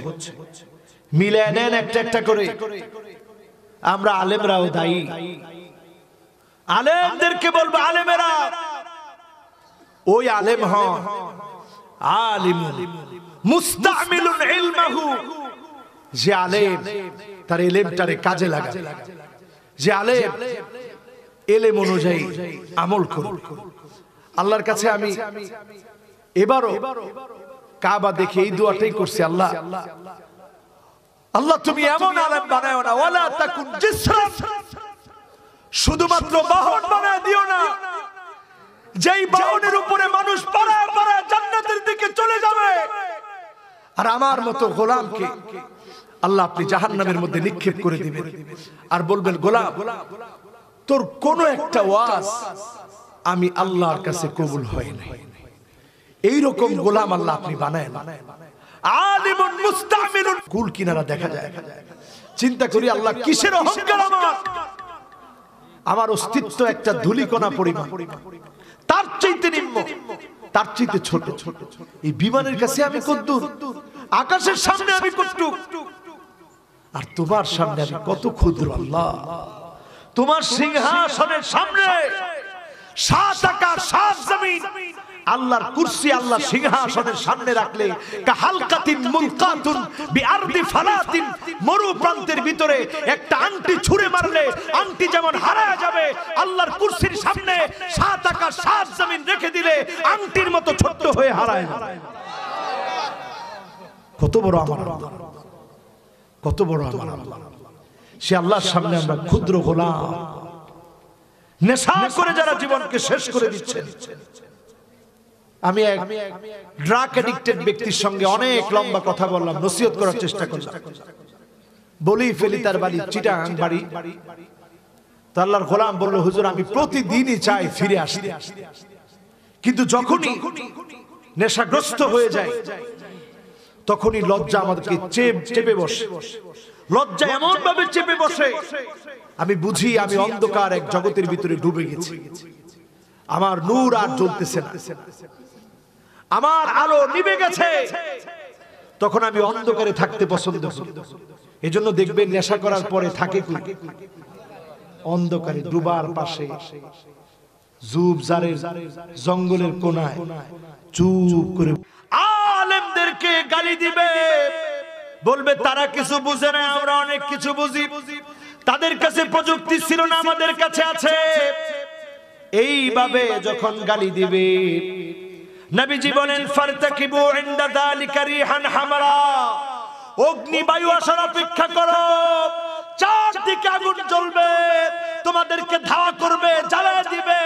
মিলে নেন একটা একটা করে। আমরা আলেমরাও দায়ী। আলেমদেরকে বলবো, আলেমেরা ওই আলেম হন আলিমুন মুস্তামিলুন ইলমাহু, যে আলেম তার ইলমটারে কাজে লাগায়, যে আলেম ইলম অনুযায়ী আমল করে। আল্লাহর কাছে আমি এবারও কাবা দেখে এই দোয়াটাই করছি, আল্লাহ আল্লাহ তুমি এমন আলেম বানায়ো না, ওয়ালা তাকুন জিসরান, শুধুমাত্র বাহন বানায় দিও না যেই বাহনের উপরে মানুষ পাড়ায় পাড়ায় জান্নাতের দিকে চলে যাবে, আর আমার মতো গোলামকে আল্লাহ আপনি জাহান্নামের মধ্যে নিক্ষেপ করে দিবেন, আর বলবেন গোলাম তোর কোন একটা ওয়াজ আমি আল্লাহর কাছে কবুল হয় না। এইরকম গোলাম আল্লাহ আপনি বানায় না। আলিমুন মুস্তামিলুন, কুল কিনারা দেখা যায়। চিন্তা করি আল্লাহ কিসের অহংকার, আমার অস্তিত্ব একটা ধূলিকণা পরিমাণ, তার চাইতে নিম্ন, তার চাইতে ছোট। এই বিমানের কাছে আমি কদ্দুর, আকাশের সামনে আমি কতটুক, আর তোমার সামনে আমি কত ক্ষুদ্র। আল্লাহ তোমার সিংহাসনের সামনে 7 আকাশ 7 জমিন, আল্লাহর কুরসি আল্লাহর সিংহাসনের সামনে রাখলে কাহালকাতিন মুলকাতুন বিআরদি ফালাতিন, মরু প্রান্তের ভিতরে একটা আংটি ছুঁড়ে মারলে আংটি যেমন হারায় যাবে, আল্লাহর কুরসির সামনে 7 আকাশ 7 জমিন রেখে দিলে আংটির মতো ছোট্ট হয়ে হারায় যাবে। কত বড় আমার আল্লাহ, কত বড় আমার আল্লাহ। সে আল্লাহর সামনে আমরা ক্ষুদ্র গোলাম। নেশা করে যারা জীবনকে শেষ করে দিচ্ছেন, আমি এক ড্রাগ অ্যাডিক্টেড ব্যক্তির সঙ্গে অনেক লম্বা কথা বললাম, নসিহত করার চেষ্টা করলাম। বলি ফেলি তার বাড়ি চিটাগাং বাড়ি। তো আল্লাহর গোলাম বলল, হুজুর আমি প্রতিদিনই চাই ফিরে আসতে, কিন্তু যখনই নেশাগ্রস্ত হয়ে যায় তখনই লজ্জা আমাদেরকে চেপে বসে। লজ্জা এমন ভাবে চেপে বসে, আমি বুঝি আমি অন্ধকার এক জগতের ভিতরে ডুবে গেছি। আমার নূর আর জ্বলতেছে না, আমার আলো নিভে গেছে। তখন আমি অন্ধকারে থাকতে পছন্দ করি। এজন্য দেখবেন নেশা করার পরে থাকে কি অন্ধকারে ডুবার পাশে, জুবজারের জঙ্গলের কোনায় চুপ করে আলেমদেরকে গালি দিবে, বলবে তারা কিছু বুঝে না, আমরা অনেক কিছু বুঝি, তাদের কাছে প্রযুক্তি ছিল না, আমাদের কাছে আছে। এইভাবে যখন গালি দিবে, নবীজি বলেন ফারতাকিবু ইনদা যালিকা রিহান হামরা, অগ্নি বায়ু আসার অপেক্ষা করো, চারদিকে আগুন জ্বলবে, তোমাদেরকে ধাওয়া করবে, জ্বালিয়ে দিবে।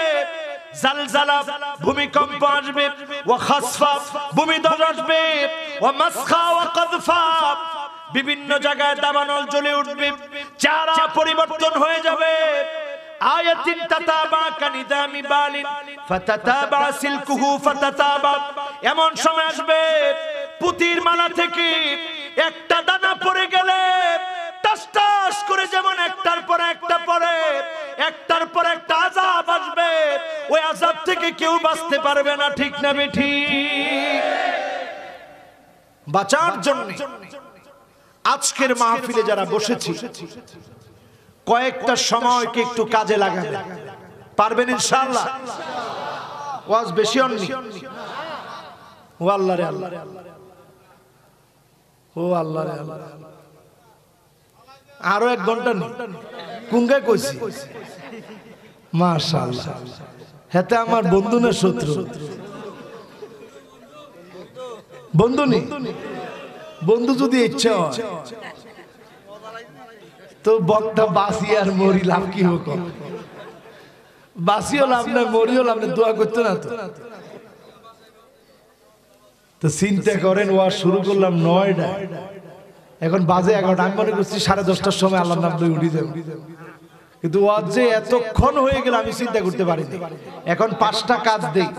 জালজালা ভূমিকম্প আসবে, ওয়া খাসফা ভূমিধস আসবে, ওয়া মাসখা ওয়া কাযফা বিভিন্ন জায়গায় দাবানল জ্বলে উঠবে, চেহারা পরিবর্তন হয়ে যাবে। আয়াতিন তাতাবা কানিদামি বালিন ফাতাতাবা সিলকুহু ফাতাতাবা, এমন সময় আসবে পুতির মালা থেকে একটা দানা পড়ে গেলে টাস টাস করে যেমন একটার পর একটা পড়ে, একটার পর একটা আযাব আসবে, ওই আযাব থেকে কেউ বাঁচতে পারবে না। ঠিক না বেঠিক? বাঁচার জন্য আজকের মাহফিলে যারা বসেছি, কয়েকটা সময়কে একটু কাজে লাগাবেন, পারবেন ইনশাআল্লাহ? ওয়াজ বেশি অননি। ও আল্লাহ রে আল্লাহ, ও আল্লাহ রে আল্লাহ, আরো 1 ঘন্টা নি কুঙ্গায় কইছি। মাশাআল্লাহ, হেতে আমার বন্ধু না শত্রু? বন্ধু নি? বন্ধু যদি ইচ্ছা হয় তো বক্তা বাসি আর মরি লাভ কি হোক, বাসিও লাভ না মরিও লাভ না, দোয়া করতো না তো চিন্তা করেন। ওয়াজ শুরু করলাম 9টা, এখন বাজে 11টা। আমি মনে করছি 10:30টার সময় আল্লাহর নাম লয়ে উঠে যাব, কিন্তু ওয়াজ যে এতক্ষণ হয়ে গেল আমি চিন্তা করতে পারিনি। এখন 5টা কাজ দেই,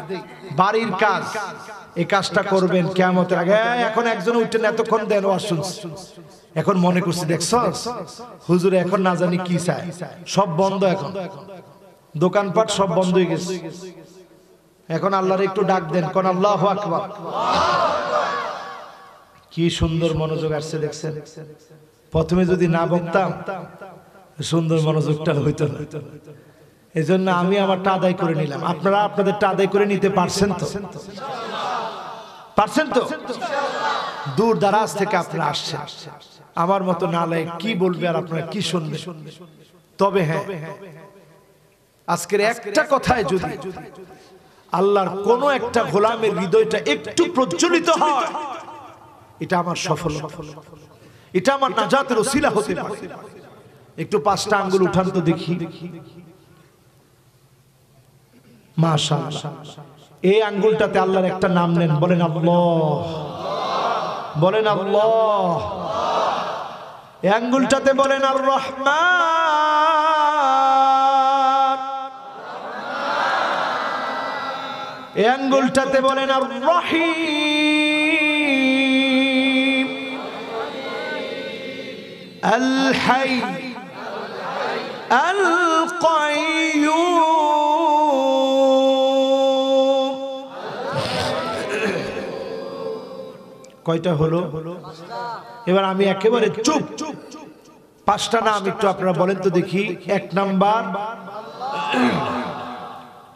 বাড়ির কাজ, এই কাজটা করবেন কিয়ামতের আগে। এখন একজন উঠেন এতক্ষণ দেন ওয়াজ শুনছি, এখন মনে করছি দেখছস হুজুর এখন না জানি কি চায়, সব বন্ধ, এখন দোকানপাট সব বন্ধ হয়ে গেছে। এখন আল্লাহর একটু ডাক দেন, কোন আল্লাহু আকবার। কি সুন্দর মনোযোগ আসছে দেখছেন। প্রথমে যদি না বকতাম সুন্দর মনোযোগটা হইতো না। এই জন্য আমি আমারটা আদায় করে নিলাম, আপনারা আপনাদেরটা আদায় করে নিতে পারছেন তো? পারছেন তো? দূর দারাজ থেকে আপনারা আসছেন, আমার মতো নালায় কি বলবে আর আপনারা কি শুনবেন। তবে হ্যাঁ, আজকের একটা কথায় যদি আল্লাহর কোন একটা গোলামের হৃদয়টা একটু প্রজ্বলিত হয়, এটা আমার সফলতা, এটা আমার নাজাতের ওসিলা হতে পারে। একটু 5টা আঙ্গুল উঠান তো দেখি। মাশাআল্লাহ, এই আঙ্গুলটাতে আল্লাহর একটা নাম নেন, বলেন আল্লাহ, বলেন আল্লাহ। এই আঙ্গুলটাতে বলেন আর রহমান, এই আঙ্গুলটাতে বলেন আর রহিম, আল হাই আল কাইয়ুম। কয়টা হলো? এবার আমি একেবারে চুপ। 5টা নাম একটু আপনারা বলেন তো দেখি। 1 number,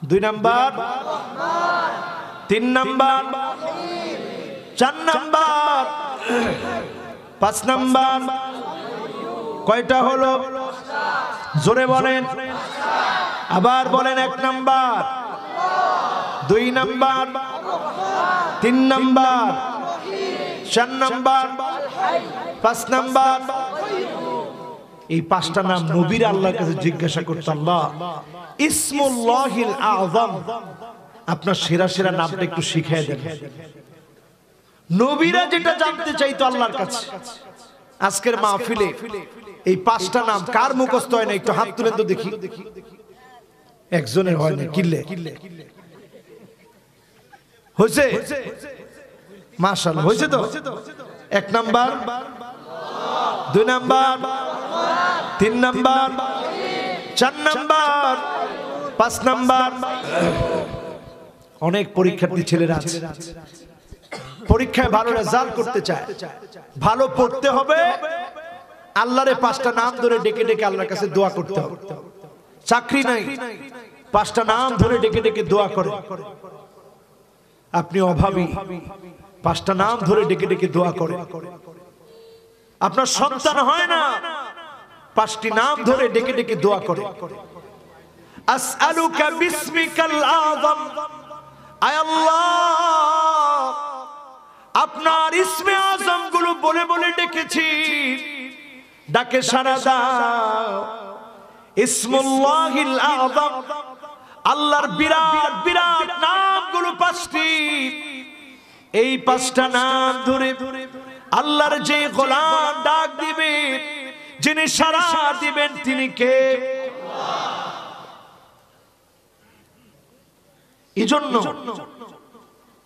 2 number, 3 number, 4 number, 5 number. কয়টা হলো? জোরে বলেন। আবার বলেন। 1 number, 2 number, 3 number, 4 number, 5 number. এই 5টা নাম নবীর আল্লাহর কাছে জিজ্ঞাসা করতে, আল্লাহ ইসমুল্লাহিল আযম, আপনার সেরা সেরা নামটা একটু শিখিয়ে দেন। নবীরা যেটা জানতে চাইতো আল্লাহর কাছে, আজকের মাহফিলে এই 5টা নাম কার মুখস্থ হয় না? একটু হাত তুলেন তো দেখি। একজনের হয় না, কিল্লে হয়েছে? মাশাআল্লাহ, হয়েছে তো। 1 number, 2 number, 3 number, 4 number, 5 number. অনেক পরীক্ষার্থী ছেলেরা আছে, পরীক্ষায় ভালো রেজাল্ট করতে চায়, ভালো পড়তে হবে, আল্লাহরে 5টা নাম ধরে ডেকে ডেকে আল্লাহর কাছে দোয়া করতে হবে। চাকরি নাই, 5টা নাম ধরে ডেকে ডেকে দোয়া করে। আপনি অভাবী, 5টা নাম ধরে ডেকে ডেকে দোয়া করে। আপনার সন্তান হয় না, 5টি নাম ধরে ডেকে ডেকে দোয়া করে। আসআলুকা বিসমিকাল আযম, আয় আল্লাহ আপনার ইসমে আযম গুলো বলে বলে ডেকেছি, ডাকে সাড়া দাও। ইসমুল্লাহিল আযম, আল্লাহর বিরাট বিরাট নামগুলো 5টি। এই 5টা নাম ধরে আল্লাহর যে গোলাম ডাক দিবে, যিনি সাড়া দিবেন তিনি কে? এজন্য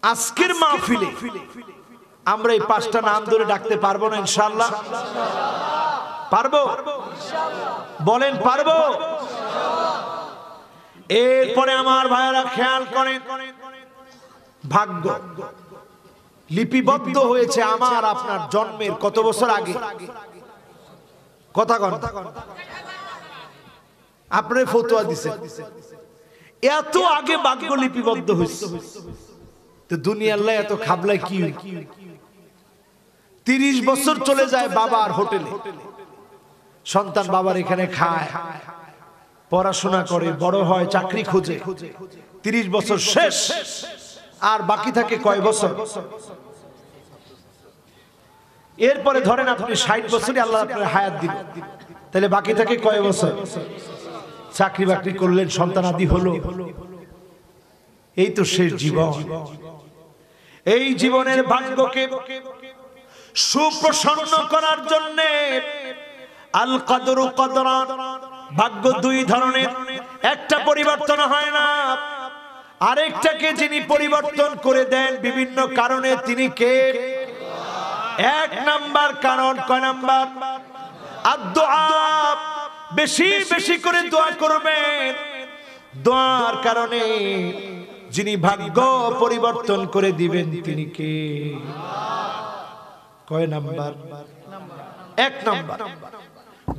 আজকের মাহফিলে আমরা এই 5টা নাম ধরে ডাকতে পারবো না ইনশাআল্লাহ? পারবো? বলেন পারবো? এরপরে আমার ভাইয়েরা খেয়াল করেন, ভাগ্য লিপিবদ্ধ হয়েছে আমার আপনার জন্মের কত বছর আগে? কথা কন, আপনি ফতোয়া দিছেন, এত আগে ভাগ্য লিপিবদ্ধ হয়েছে, তো দুনিয়ার লাই এত খাবলায় কি? 30 বছর চলে যায় বাবার হোটেলে, সন্তান বাবার এখানে খায়, পড়াশোনা করে, বড় হয়, চাকরি খুঁজে, 30 বছর শেষ, আর বাকি থাকে কয় বছর? এরপরে ধরেন আপনি 60 বছরই আল্লাহ আপনার হায়াত দিল, তাহলে বাকি থাকে কয় বছর? চাকরি বাকরি করলেন, সন্তানাদি হলো, এই তো শেষ জীবন। এই জীবনের ভাগ্যকে সুপ্রসন্ন করার জন্য আল কদরু কদরান, ভাগ্য দুই ধরনের, একটা পরিবর্তন হয় না, আরেকটাকে যিনি পরিবর্তন করে দেন বিভিন্ন কারণে তিনি কে? এক নাম্বার কারণ, কয় নাম্বার? আদ-দুআ, বেশি বেশি করে দোয়া করবেন। দোয়ার কারণে যিনি ভাগ্য পরিবর্তন করে দিবেন তিনি কে? কয় নাম্বার? এক নাম্বার।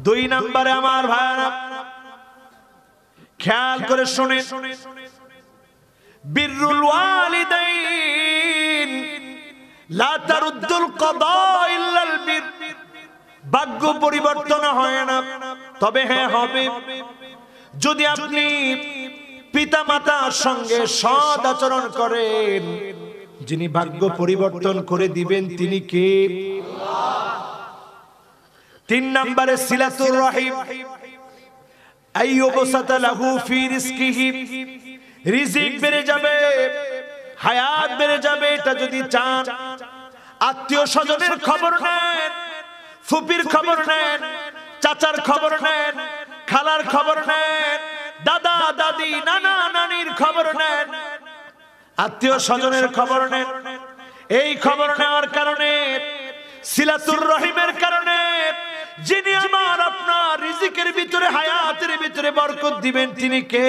দুই নাম্বারে আমার ভাইরা খেয়াল করে শুনেন, বিররুল ওয়ালিদাইন লা তারুদ্দুল কদা ইল্লাল বির, ভাগ্য পরিবর্তন হয় না, তবে হ্যাঁ হবে যদি আপনি পিতা মাতার সঙ্গে সৎ আচরণ করেন। যিনি ভাগ্য পরিবর্তন করে দিবেন তিনি কে? তিন নম্বরে সিলাতুর রহিম, আইয়ুবসাতা লাহু ফি রিজকিহি, রিজিক বেড়ে যাবে, হায়াত বেড়ে যাবে, এটা যদি চান আত্মীয় স্বজনের খবর নেন, ফুপির খবর নেন, চাচার খবর নেন, খালার খবর নেন, দাদা দাদি নানা নানির খবর নেন, আত্মীয় স্বজনের খবর নেন। এই খবর নেওয়ার কারণে, সিলাতুর রহিমের কারণে যিনি আমার আপনার রিজিকের ভিতরে, হায়াতের ভিতরে বরকত দিবেন তিনি কে?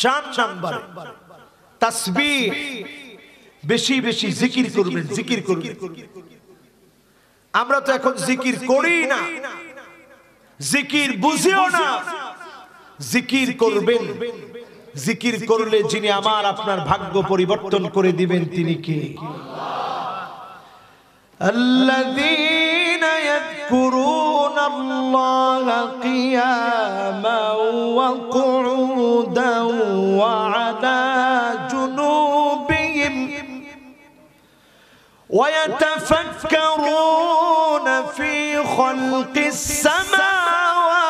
চার নাম্বার তাসবিহ, বেশি বেশি জিকির করবেন, জিকির করবেন। আমরা তো এখন জিকির করি না, জিকির বুঝিও না, জিকির করবেন। জিকির করলে যিনি আমার আপনার ভাগ্য পরিবর্তন করে দিবেন তিনি কে? আল্লাযীনা ইয়াযকুরুনাল্লাহা কিয়ামান ওয়া কুউদান ওয়া আলা জুনুবিহিম ওয়া ইয়াতাফাক্কারুনা ফি খালকিস সামাওয়াতি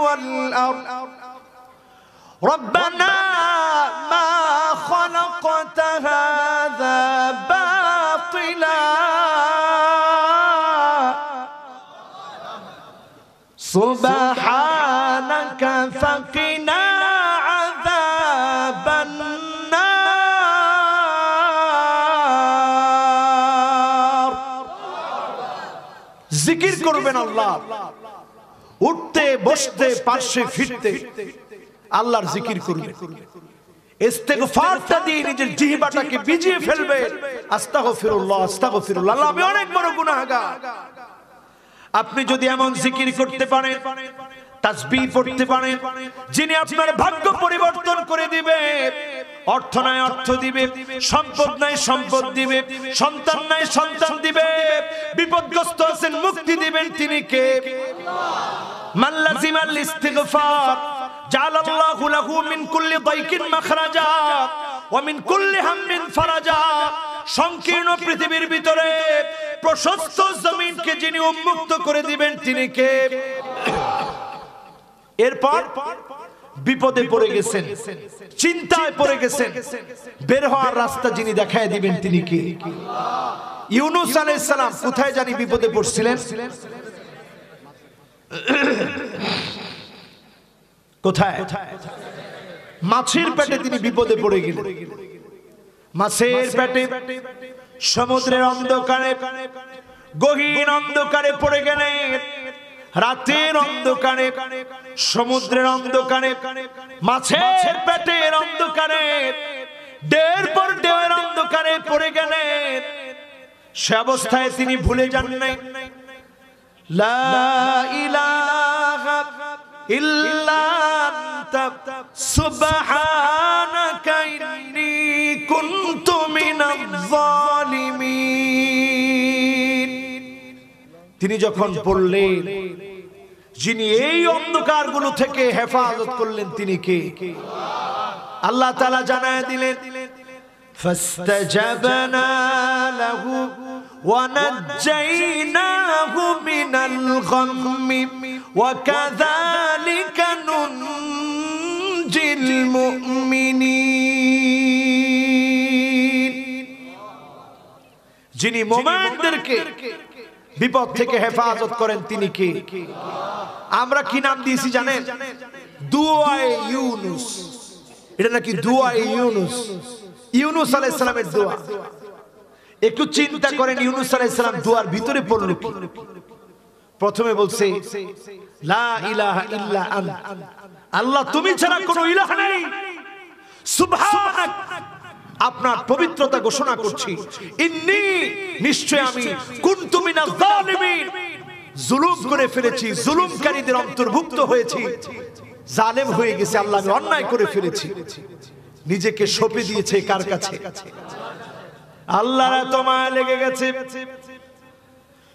ওয়াল আরদ ربنا ما خلقت هذا باطلا سبحانك فقنا عذاب النار। জিকির করবেন আল্লাহ, উঠতে বসতে পাশে ফিরতে আল্লাহর জিকির করবে, ইস্তিগফারটা দিয়ে নিজের জিহ্বাটাকে ভিজিয়ে ফেলবে। আস্তাগফিরুল্লাহ আস্তাগফিরুল্লাহ, আল্লাহ আমি অনেক বড় গুনাহগার। আপনি যদি এমন জিকির করতে পারেন, তাসবিহ পড়তে পারেন, যিনি আপনার ভাগ্য পরিবর্তন করে দিবে। অর্থ নাই অর্থ দিবে, সম্পদ নাই সম্পদ দিবে, সন্তান নাই সন্তান দিবে, বিপদগ্রস্ত আছেন মুক্তি দিবেন তিনি কে? মান লাযিমাল ইস্তিগফার জাআলাল্লাহু লাহু মিন কুল্লি দাইকিন মাখরাজা ওয়া মিন কুল্লি হাম্মিন ফারাজা। সংকীর্ণ পৃথিবীর ভিতরে প্রশস্ত জমিনকে যিনি উন্মুক্ত করে দিবেন তিনি কে? এরপর বিপদে পড়ে গেছেন, চিন্তায় পড়ে গেছেন, বের হওয়ার রাস্তা যিনি দেখায় দিবেন তিনি কে? ইউনূস আলাইহিস সালাম কোথায় জানি বিপদে পড়ছিলেন? কোথায়? মাছের পেটে তিনি বিপদে পড়ে গেলেন। মাছের পেটে সমুদ্রের অন্ধকারে, গহীন অন্ধকারে পড়ে গেলেন। রাতের অন্ধকারে, সমুদ্রের অন্ধকারে, মাছের পেটের অন্ধকারে, ঢেউর পর ঢেউয়ের অন্ধকারে পড়ে গেলেন। সে অবস্থায় তিনি ভুলে যান নাই লা ইলাহা ইল্লা আনতা সুবহানাকা ইন্নী কুনতু মিনাজ জালিমিন। তিনি যখন পড়লেন, যিনি এই অন্ধকারগুলো থেকে হেফাজত করলেন তিনি কে? আল্লাহ তাআলা জানায় দিলেন ফাস্তাজাবনা লাহু ওয়া নাজ্জাইনাহু মিনাল গাম্মি ওয়া কাযালিকা নুনজিল মুমিনিন। যিনি মুমিনদেরকে বিপদ থেকে হেফাজত করেন তিনি কে? আমরা কি নাম দিয়েছি জানেন? দুআয়ে ইউনুস। এটা নাকি দুআয়ে ইউনুস, ইউনুস আলাইহিস সালামের দোয়া। একটু চিন্তা করেন ইউনুস আলাইহিস সালাম দোয়ার ভিতরে পড়ল কি? প্রথমে বলছে লা ইলাহা ইল্লা আনতা, আল্লাহ তুমি ছাড়া কোনো ইলাহ নেই, সুবহানাক, আপনার পবিত্রতা ঘোষণা করছি, ইন্নী, নিশ্চয় আমি, কুনতু মিনাজ জালিমিন, জুলুম করে ফেলেছি, জুলুমকারীদের অন্তর্ভুক্ত হয়েছি, জালেম হয়ে গেছে আল্লাহ, আমি অন্যায় করে ফেলেছি। নিজেকে সঁপে দিয়েছে কার কাছে? আল্লাহর এত মায়া লেগে গেছে।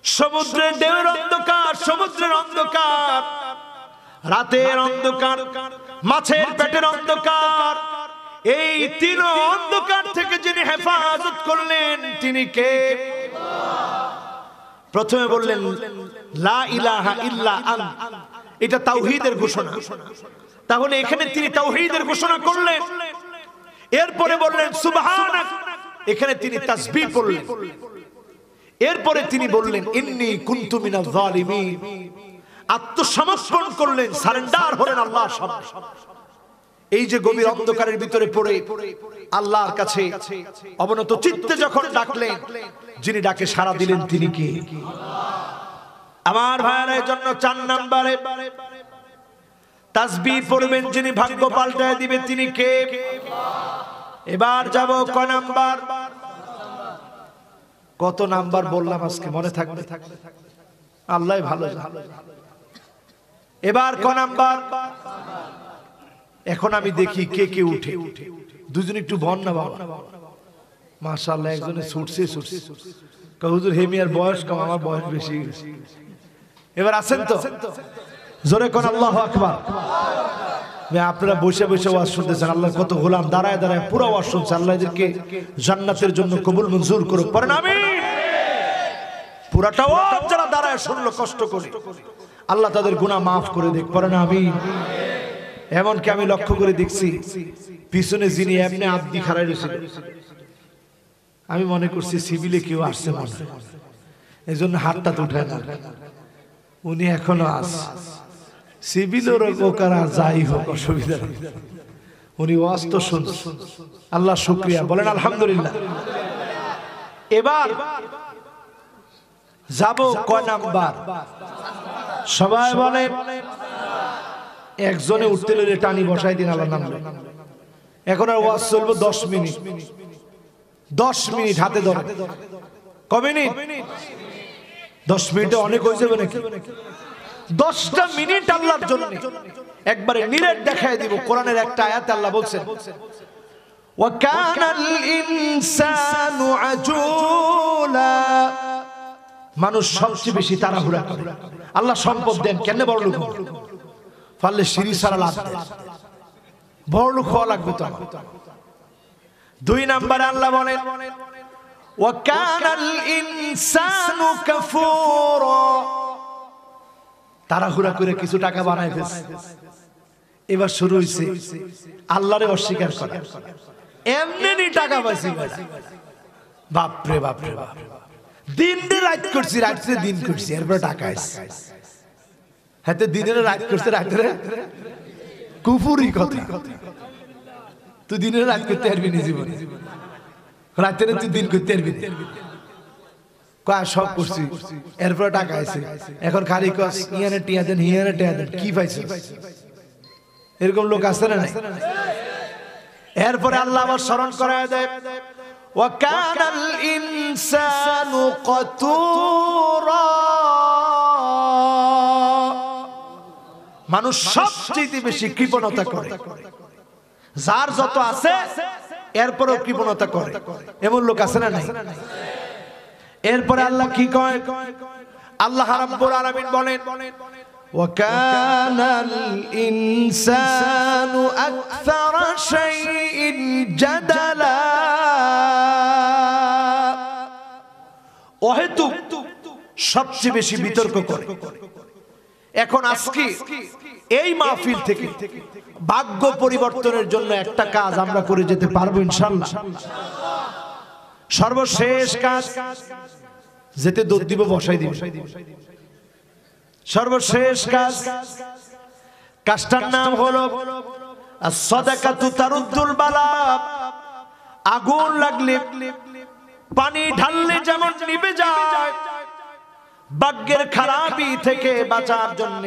সমুদ্রের ঢেউর অন্ধকার, সমুদ্রের অন্ধকার, রাতের অন্ধকার, মাছের পেটের অন্ধকার, এই তিন অন্ধকার থেকে যিনি হেফাজত করলেন তিনি কে? প্রথমে বললেন লা ইলাহা ইল্লা আনতা, এটা তাওহীদের ঘোষণা। তাহলে এখানে তিনি তাওহীদের ঘোষণা করলেন। এরপরে বললেন সুবহানাক, এখানে তিনি তাসবিহ পড়লেন। এরপরে তিনি বললেন ইন্নী কুনতু মিনাজ জালিমিন, আত্মসমর্পণ করলেন, সারেন্ডার হলেন আল্লাহর সামনে। এই যে গভীর অন্ধকারের ভিতরে পড়ে আল্লাহর কাছে অবনত চিত্তে যখন ডাকলেন, যিনি ডাকে সাড়া দিলেন তিনি কে? আমার ভাইয়েরা, এর জন্য 4 নম্বরে তাসবিহ পড়বেন, যিনি ভাগ্য পাল্টায় দিবে তিনি কে? এবার যাব কয় নাম্বার? কত নাম্বার বললাম আজকে মনে থাকবে? আল্লাহ ভালো। এবার কয় নাম্বার? এখন আমি দেখি কে কে উঠে। দুজন একটু বন না বাবা, মাশাআল্লাহ, একজনে ছুটছে ছুটছে, হুজুর হেমিয়ার বয়স কম, আমার বয়স বেশি। এবার আছেন তো? জোরে কোন আল্লাহু আকবার। আপনারা বসে বসে ওয়াজ শুনতেছেন, আল্লাহ কত গোলাম দাঁড়ায় দাঁড়ায় পুরো ওয়াজ শুনছে। আল্লাহ এদেরকে জান্নাতের জন্য কবুল মঞ্জুর করুক, পড়েন আমিন। পুরাটা ওয়াজ যারা দাঁড়ায় শুনলো কষ্ট করে, আল্লাহ তাদের গুনাহ মাফ করে দেখ, পড়েন আমিন। এমনকি আমি লক্ষ্য করে দেখছি পিছনে যিনি এমনি আব্দি খাড়াই রয়েছিল, আমি মনে করছি সিভিলে কেউ আসছে মনে, এই জন্য হাতটা তো উঠায় না। উনি এখনো আছে, সিভিলের ওকারা যাই হোক অসুবিধা নেই, উনি ওয়াজ তো শুনছে। আল্লাহ শুকরিয়া, বলেন আলহামদুলিল্লাহ। এবার যাব কয় নাম্বার? সবাই বলেন। একজনে উঠতে লইলে টানি বসাই দিন আল্লাহর নাম। এখন আর ওয়াজ চলবে 10 মিনিট। 10 মিনিট হাতে ধরে। কয় মিনিট? 10 মিনিটে অনেক হয়ে যাবে নাকি? 10টা মিনিট আল্লাহর জন্য একবারে নিরেট দেখায় দিব। কোরআনের একটা আয়াতে আল্লাহ বলছেন ওয়া কানাল ইনসানু আজুলা, মানুষ সবচেয়ে বেশি তাড়াহুড়া করে। আল্লাহ সম্পদ দেন কেন? বড় লোক পারলে সিঁড়ি ছাড়া লাভ দেন, বড় লোক হওয়া লাগবে তো। 2 নম্বরে আল্লাহ বলেন ওয়া কানাল ইনসানু কাফুরা, তাড়াহুড়া করে কিছু টাকা বানায় ফেলছে। এবার শুরু হইছে আল্লাহরে অস্বীকার করা। এমনি টাকা পাইছি, বাপ রে বাপ রে বাপ, দিন দিয়ে রাত করছি, রাত্রে দিন করছি, এরপর টাকা আসছে। হাতে দিনের রাত করছে, রাত্রে কুফুরি কথা। তুই দিনের রাত করতে পারবি না জীবনে, রাত্রে তুই দিন করতে পারবি না। সব করছি, এরপর টাকা আছে, এখন খালি কস ইয়ানে টিয়া দেন, হিয়ানে টিয়া দেন, কি পাইছিস? এরকম লোক আছে না? এরপরে আল্লাহ আবার স্মরণ করায় দেয় ওয়া কানাল ইনসানু কাতুরা, মানুষ সবচেয়ে বেশি কৃপণতা করে। যার যত আছে এরপরও কৃপণতা করে, এমন লোক আছে না? নাই। এরপরে আল্লাহ কি কয়? আল্লাহ রাব্বুল আলামিন বলেন وكان الإنسان أكثر شيء جدلا অহেতুক সবচেয়ে বেশি বিতর্ক করে। এখন আজকে এই মাহফিল থেকে ভাগ্য পরিবর্তনের জন্য একটা কাজ আমরা করে যেতে পারবো ইনশাআল্লাহ। সর্বশেষ কাজ, যেতে দৌড় দিব বসাই দিব। সর্বশেষ কাজ, কাজটার নাম হলো as-সাদাকাতু তারুদ্দুল বালা। আগুন লাগলে পানি ঢাললে যেমন নিভে যায়, ভাগ্যের খারাপি থেকে বাঁচার জন্য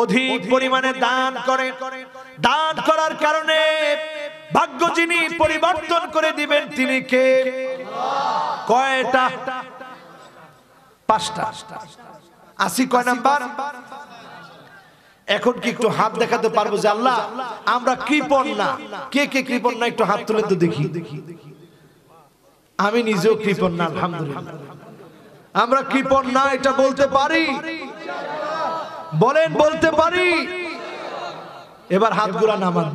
অধিক পরিমাণে দান করে। দান করার কারণে ভাগ্য যিনি পরিবর্তন করে দিবেন তিনি কে? কয়টা? 5টা। আসি কয় নাম্বার? এখন কি একটু হাত দেখাতে পারবো যে আল্লাহ আমরা কৃপণ না? কে কে কৃপণ না একটু হাত তুলে তো দেখি। আমি নিজেও কৃপণ না, আলহামদুলিল্লাহ। আমরা কৃপণ না এটা বলতে পারি? বলেন বলতে পারি? এবার হাতগুলা নামান।